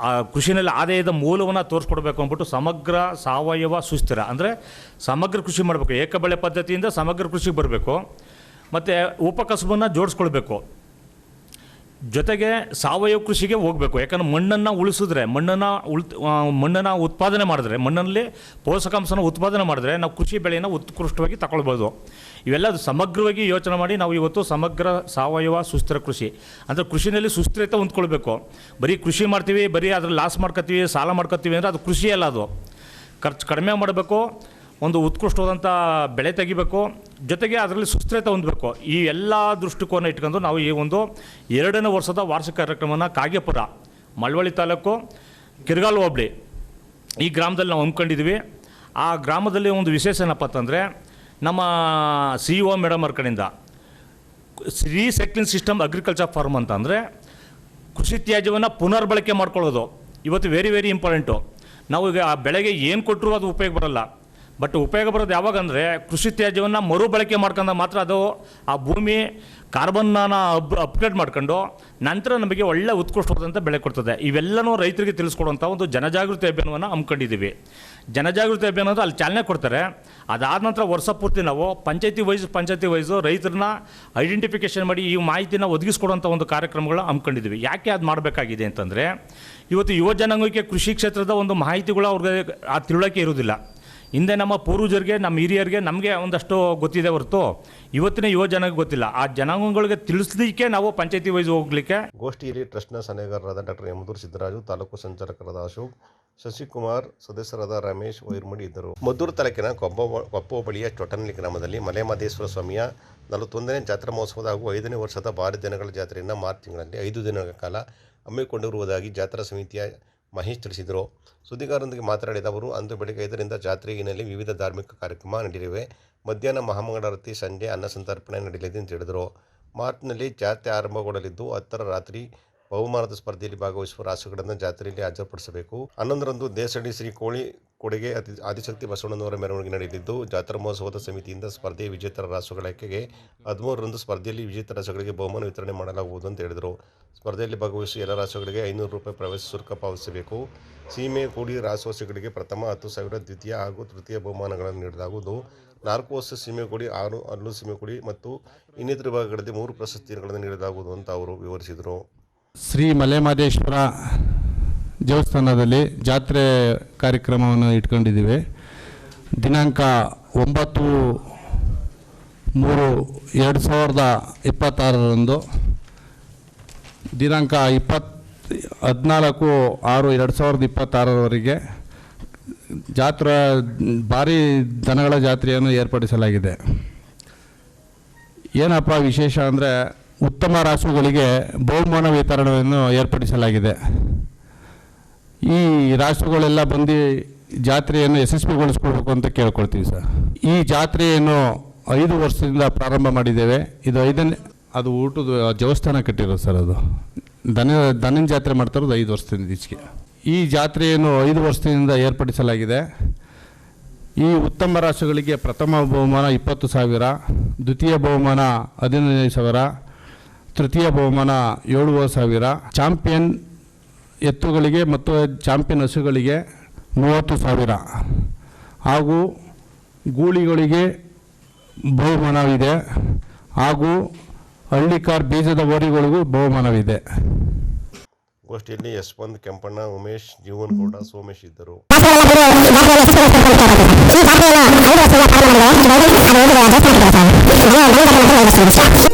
ಆ ಕೃಷಿನಲ್ಲಿ ಆದಾಯದ ಮೂಲವನ್ನು ತೋರಿಸ್ಕೊಡ್ಬೇಕು ಅಂದ್ಬಿಟ್ಟು ಸಮಗ್ರ ಸಾವಯವ ಸುಸ್ಥಿರ, ಅಂದರೆ ಸಮಗ್ರ ಕೃಷಿ ಮಾಡಬೇಕು. ಏಕಬೆಳೆ ಪದ್ಧತಿಯಿಂದ ಸಮಗ್ರ ಕೃಷಿಗೆ ಬರಬೇಕು. ಮತ್ತು ಉಪಕಸಬನ್ನು ಜೋಡಿಸ್ಕೊಳ್ಬೇಕು. ಜೊತೆಗೆ ಸಾವಯವ ಕೃಷಿಗೆ ಹೋಗಬೇಕು. ಯಾಕಂದರೆ ಮಣ್ಣನ್ನು ಉಳಿಸಿದ್ರೆ, ಮಣ್ಣನ್ನು ಉತ್ಪಾದನೆ ಮಾಡಿದ್ರೆ, ಮಣ್ಣಲ್ಲಿ ಪೋಷಕಾಂಶನ ಉತ್ಪಾದನೆ ಮಾಡಿದ್ರೆ ನಾವು ಕೃಷಿ ಬೆಳೆಯನ್ನು ಉತ್ಕೃಷ್ಟವಾಗಿ ತಗೊಳ್ಬೋದು. ಇವೆಲ್ಲ ಸಮಗ್ರವಾಗಿ ಯೋಚನೆ ಮಾಡಿ ನಾವು ಇವತ್ತು ಸಮಗ್ರ ಸಾವಯವ ಸುಸ್ಥಿರ ಕೃಷಿ, ಅಂದರೆ ಕೃಷಿನಲ್ಲಿ ಸುಸ್ಥಿರತೆ ಹೊಂದ್ಕೊಳ್ಬೇಕು. ಬರೀ ಕೃಷಿ ಮಾಡ್ತೀವಿ, ಬರೀ ಅದ್ರಲ್ಲಿ ಲಾಸ್ ಮಾಡ್ಕೊತೀವಿ, ಸಾಲ ಮಾಡ್ಕೊತೀವಿ ಅಂದರೆ ಅದು ಕೃಷಿ ಅಲ್ಲ. ಅದು ಖರ್ಚು ಕಡಿಮೆ ಮಾಡಬೇಕು, ಒಂದು ಉತ್ಕೃಷ್ಟವಾದಂಥ ಬೆಳೆ ತೆಗಿಬೇಕು, ಜೊತೆಗೆ ಅದರಲ್ಲಿ ಸುಸ್ಥಿರತೆ ಹೊಂದಬೇಕು. ಈ ಎಲ್ಲ ದೃಷ್ಟಿಕೋನ ಇಟ್ಕೊಂಡು ನಾವು ಈ ಒಂದು 2ನೇ ವರ್ಷದ ವಾರ್ಷಿಕ ಕಾರ್ಯಕ್ರಮವನ್ನು ಕಾಗೇಪುರ, ಮಳವಳ್ಳಿ ತಾಲೂಕು, ಕಿರ್ಗಾಲ್ ಹೋಬಳಿ ಈ ಗ್ರಾಮದಲ್ಲಿ ನಾವು ಹಮ್ಮಿಕೊಂಡಿದ್ವಿ. ಆ ಗ್ರಾಮದಲ್ಲಿ ಒಂದು ವಿಶೇಷ ಏನಪ್ಪ ಅಂತಂದರೆ, ನಮ್ಮ CEO ಮೇಡಮ್ ಅವ್ರ ಕಡೆಯಿಂದ ರೀಸೈಕ್ಲಿಂಗ್ ಸಿಸ್ಟಮ್ ಅಗ್ರಿಕಲ್ಚರ್ ಫಾರ್ಮ್ ಅಂತ, ಅಂದರೆ ಕೃಷಿ ತ್ಯಾಜ್ಯವನ್ನು ಪುನರ್ಬಳಕೆ ಮಾಡ್ಕೊಳ್ಳೋದು ಇವತ್ತು ವೆರಿ ಇಂಪಾರ್ಟೆಂಟು. ನಾವು ಈಗ ಆ ಬೆಳೆಗೆ ಏನು ಕೊಟ್ಟರು ಅದು ಉಪಯೋಗ ಬರೋಲ್ಲ. ಬಟ್ ಉಪಯೋಗ ಬರೋದು ಯಾವಾಗ ಅಂದರೆ ಕೃಷಿ ತ್ಯಾಜ್ಯವನ್ನು ಮರುಬಳಕೆ ಮಾಡ್ಕೊಂಡಾಗ ಮಾತ್ರ ಅದು ಆ ಭೂಮಿ ಕಾರ್ಬನ್ನ ಅಪ್ಗ್ರೇಡ್ ಮಾಡ್ಕೊಂಡು ನಂತರ ನಮಗೆ ಒಳ್ಳೆ ಉತ್ಕೃಷ್ಟವಾದಂಥ ಬೆಳೆ ಕೊಡ್ತದೆ. ಇವೆಲ್ಲನೂ ರೈತರಿಗೆ ತಿಳಿಸ್ಕೊಡುವಂಥ ಒಂದು ಜನಜಾಗೃತಿ ಅಭಿಯಾನವನ್ನು ಹಮ್ಮಿಕೊಂಡಿದ್ದೀವಿ. ಜನಜಾಗೃತಿ ಅಭಿಯಾನ ಅಂದರೆ ಅಲ್ಲಿ ಚಾಲನೆ ಕೊಡ್ತಾರೆ. ಅದಾದ ನಂತರ ವರ್ಷ ಪೂರ್ತಿ ನಾವು ಪಂಚಾಯತಿ ವೈಸು ರೈತರನ್ನ ಐಡೆಂಟಿಫಿಕೇಷನ್ ಮಾಡಿ ಈ ಮಾಹಿತಿನ ಒದಗಿಸ್ಕೊಡುವಂಥ ಒಂದು ಕಾರ್ಯಕ್ರಮಗಳನ್ನ ಹಮ್ಮಿಕೊಂಡಿದ್ದೀವಿ. ಯಾಕೆ ಅದು ಮಾಡಬೇಕಾಗಿದೆ ಅಂತಂದರೆ, ಇವತ್ತು ಯುವ ಜನಾಂಗಕ್ಕೆ ಕೃಷಿ ಕ್ಷೇತ್ರದ ಒಂದು ಮಾಹಿತಿಗಳು ಅವ್ರಿಗೆ ಆ ತಿಳುವಳಿಕೆ ಇರೋದಿಲ್ಲ. ಹಿಂದೆ ನಮ್ಮ ಪೂರ್ವಜರಿಗೆ, ನಮ್ಮ ಹಿರಿಯರಿಗೆ, ನಮಗೆ ಒಂದಷ್ಟು ಗೊತ್ತಿದೆ ಹೊರತು ಇವತ್ತಿನ ಯುವ ಜನಾಂಗ ಗೊತ್ತಿಲ್ಲ. ಆ ಜನಾಂಗಗಳಿಗೆ ತಿಳಿಸ್ಲಿಕ್ಕೆ ನಾವು ಪಂಚಾಯತಿ ವೈಸ್ ಹೋಗ್ಲಿಕ್ಕೆ. ಗೋಷ್ಠಿಯಲ್ಲಿ ಟ್ರಸ್ಟ್ನ ಸಲಹೆಗಾರರಾದ ಡಾಕ್ಟರ್ ಯಮದೂರು ಸಿದ್ದರಾಜು, ತಾಲೂಕು ಸಂಚಾಲಕರಾದ ಅಶೋಕ್, ಶಶಿಕುಮಾರ್, ಸದಸ್ಯರಾದ ರಮೇಶ್, ವೈರ್ಮಡಿ ಇದ್ದರು. ಮದ್ದೂರು ತಾಲೂಕಿನ ಕೊಪ್ಪ ಹೋಬಳಿಯ ಚೊಟ್ಟನಹಳ್ಳಿ ಗ್ರಾಮದಲ್ಲಿ ಮಲೆಮಹದೇಶ್ವರ ಸ್ವಾಮಿಯ 41ನೇ ಜಾತ್ರಾ ಮಹೋತ್ಸವದ ಹಾಗೂ 5ನೇ ವರ್ಷದ ಭಾರಿ ದಿನಗಳ ಜಾತ್ರೆಯನ್ನು ಮಾರ್ಚ್ ತಿಂಗಳಲ್ಲಿ 5 ದಿನಗಳ ಕಾಲ ಹಮ್ಮಿಕೊಂಡಿರುವುದಾಗಿ ಜಾತ್ರಾ ಸಮಿತಿಯ ಮಹೇಶ್ ತಿಳಿಸಿದರು. ಸುದ್ದಿಗಾರರೊಂದಿಗೆ ಮಾತನಾಡಿದ ಅವರು, ಅಂದು ಬೆಳಗ್ಗೆ 5ರಿಂದ ಜಾತ್ರೆ ಹಿನ್ನೆಲೆ ವಿವಿಧ ಧಾರ್ಮಿಕ ಕಾರ್ಯಕ್ರಮ ನಡೆಯಲಿವೆ. ಮಧ್ಯಾಹ್ನ ಮಹಾಮಂಗಳಾರತಿ, ಸಂಜೆ ಅನ್ನ ಸಂತರ್ಪಣೆ ನಡೆಯಲಿದೆ ಅಂತ ಹೇಳಿದರು. ಮಾರ್ಚ್ನಲ್ಲಿ ಜಾತ್ರೆ ಆರಂಭಗೊಳ್ಳಲಿದ್ದು 10ರ ರಾತ್ರಿ ಬಹುಮಾನದ ಸ್ಪರ್ಧೆಯಲ್ಲಿ ಭಾಗವಹಿಸುವ ರಾಸುಗಳನ್ನು ಜಾತ್ರೆಯಲ್ಲಿ ಹಾಜರುಪಡಿಸಬೇಕು. 11ರಂದು ದೇಸಡಿ ಶ್ರೀ ಕೋಳಿ ಕೊಡುಗೆ ಆದಿಶಕ್ತಿ ಬಸವಣ್ಣನವರ ಮೆರವಣಿಗೆ ನಡೆಯಲಿದ್ದು, ಜಾತ್ರಾ ಮಹೋತ್ಸವದ ಸಮಿತಿಯಿಂದ ಸ್ಪರ್ಧೆಯ ವಿಜೇತರ ರಾಸುಗಳ ಆಯ್ಕೆಗೆ 13ರಂದು ಸ್ಪರ್ಧೆಯಲ್ಲಿ ವಿಜೇತ ರಾಸುಗಳಿಗೆ ಬಹುಮಾನ ವಿತರಣೆ ಮಾಡಲಾಗುವುದು ಅಂತ ಹೇಳಿದರು. ಸ್ಪರ್ಧೆಯಲ್ಲಿ ಭಾಗವಹಿಸುವ ಎಲ್ಲ ರಾಸುಗಳಿಗೆ 500 ರೂಪಾಯಿ ಪ್ರವೇಶ ಶುಲ್ಕ ಪಾವತಿಸಬೇಕು. ಸೀಮೆ ಕೂಡಿ ರಾಸುವಸಿಗಳಿಗೆ ಪ್ರಥಮ 10,000, ದ್ವಿತೀಯ ಹಾಗೂ ತೃತೀಯ ಬಹುಮಾನಗಳನ್ನು ನೀಡಲಾಗುವುದು. 4 ವರ್ಷ ಸೀಮೆ ಕೂಡಿ, 6 ಹಲ್ಲು ಸೀಮೆ ಕೂಡಿ ಮತ್ತು ಇನ್ನಿತರ ವಿಭಾಗಗಳಲ್ಲಿ 3 ಪ್ರಶಸ್ತಿಗಳನ್ನು ನೀಡಲಾಗುವುದು ಅಂತ ಅವರು ವಿವರಿಸಿದರು. ಶ್ರೀ ಮಲೆಮಹದೇಶ್ವರ ದೇವಸ್ಥಾನದಲ್ಲಿ ಜಾತ್ರೆ ಕಾರ್ಯಕ್ರಮವನ್ನು ಇಟ್ಕೊಂಡಿದ್ದೀವಿ. ದಿನಾಂಕ 9/3/2026 ದಿನಾಂಕ 14/6/2026 ಭಾರೀ ದನಗಳ ಜಾತ್ರೆಯನ್ನು ಏರ್ಪಡಿಸಲಾಗಿದೆ. ಏನಪ್ಪ ವಿಶೇಷ ಅಂದರೆ ಉತ್ತಮ ರಾಸುಗಳಿಗೆ ಬಹುಮಾನ ವಿತರಣೆಯನ್ನು ಏರ್ಪಡಿಸಲಾಗಿದೆ. ಈ ರಾಸುಗಳೆಲ್ಲ ಬಂದು ಜಾತ್ರೆಯನ್ನು ಯಶಸ್ವಿಗೊಳಿಸ್ಕೊಳ್ಬೇಕು ಅಂತ ಕೇಳ್ಕೊಳ್ತೀವಿ ಸರ್. ಈ ಜಾತ್ರೆಯನ್ನು 5 ವರ್ಷದಿಂದ ಪ್ರಾರಂಭ ಮಾಡಿದ್ದೇವೆ. ಇದು 5ನೇ, ಅದು ಊಟದ ದೇವಸ್ಥಾನ ಕಟ್ಟಿರೋದು ಸರ್. ಅದು ದನಿನ ಜಾತ್ರೆ ಮಾಡ್ತಾರೋದು 5 ವರ್ಷದಿಂದ ಈಚೆಗೆ. ಈ ಜಾತ್ರೆಯನ್ನು 5 ವರ್ಷದಿಂದ ಏರ್ಪಡಿಸಲಾಗಿದೆ. ಈ ಉತ್ತಮ ರಾಸುಗಳಿಗೆ ಪ್ರಥಮ ಬಹುಮಾನ 20,000, ದ್ವಿತೀಯ ಬಹುಮಾನ 15,000, ತೃತೀಯ ಬಹುಮಾನ 7,000, ಚಾಂಪಿಯನ್ ಎತ್ತುಗಳಿಗೆ ಮತ್ತು ಚಾಂಪಿಯನ್ ಹಸುಗಳಿಗೆ 30,000 ಹಾಗೂ ಗೂಳಿಗಳಿಗೆ ಬಹುಮಾನವಿದೆ ಹಾಗೂ ಹಳ್ಳಿಕಾರ್ ಬೀಜದ ಹೋರಿಗಳಿಗೂ ಬಹುಮಾನವಿದೆ. ಗೋಷ್ಠಿಯಲ್ಲಿ ಯಶವಂತ್ ಕೆಂಪಣ್ಣ, ಉಮೇಶ್, ಜೀವನ್ ಗೌಡ, ಸೋಮೇಶ್ ಇದ್ದರು. ಈ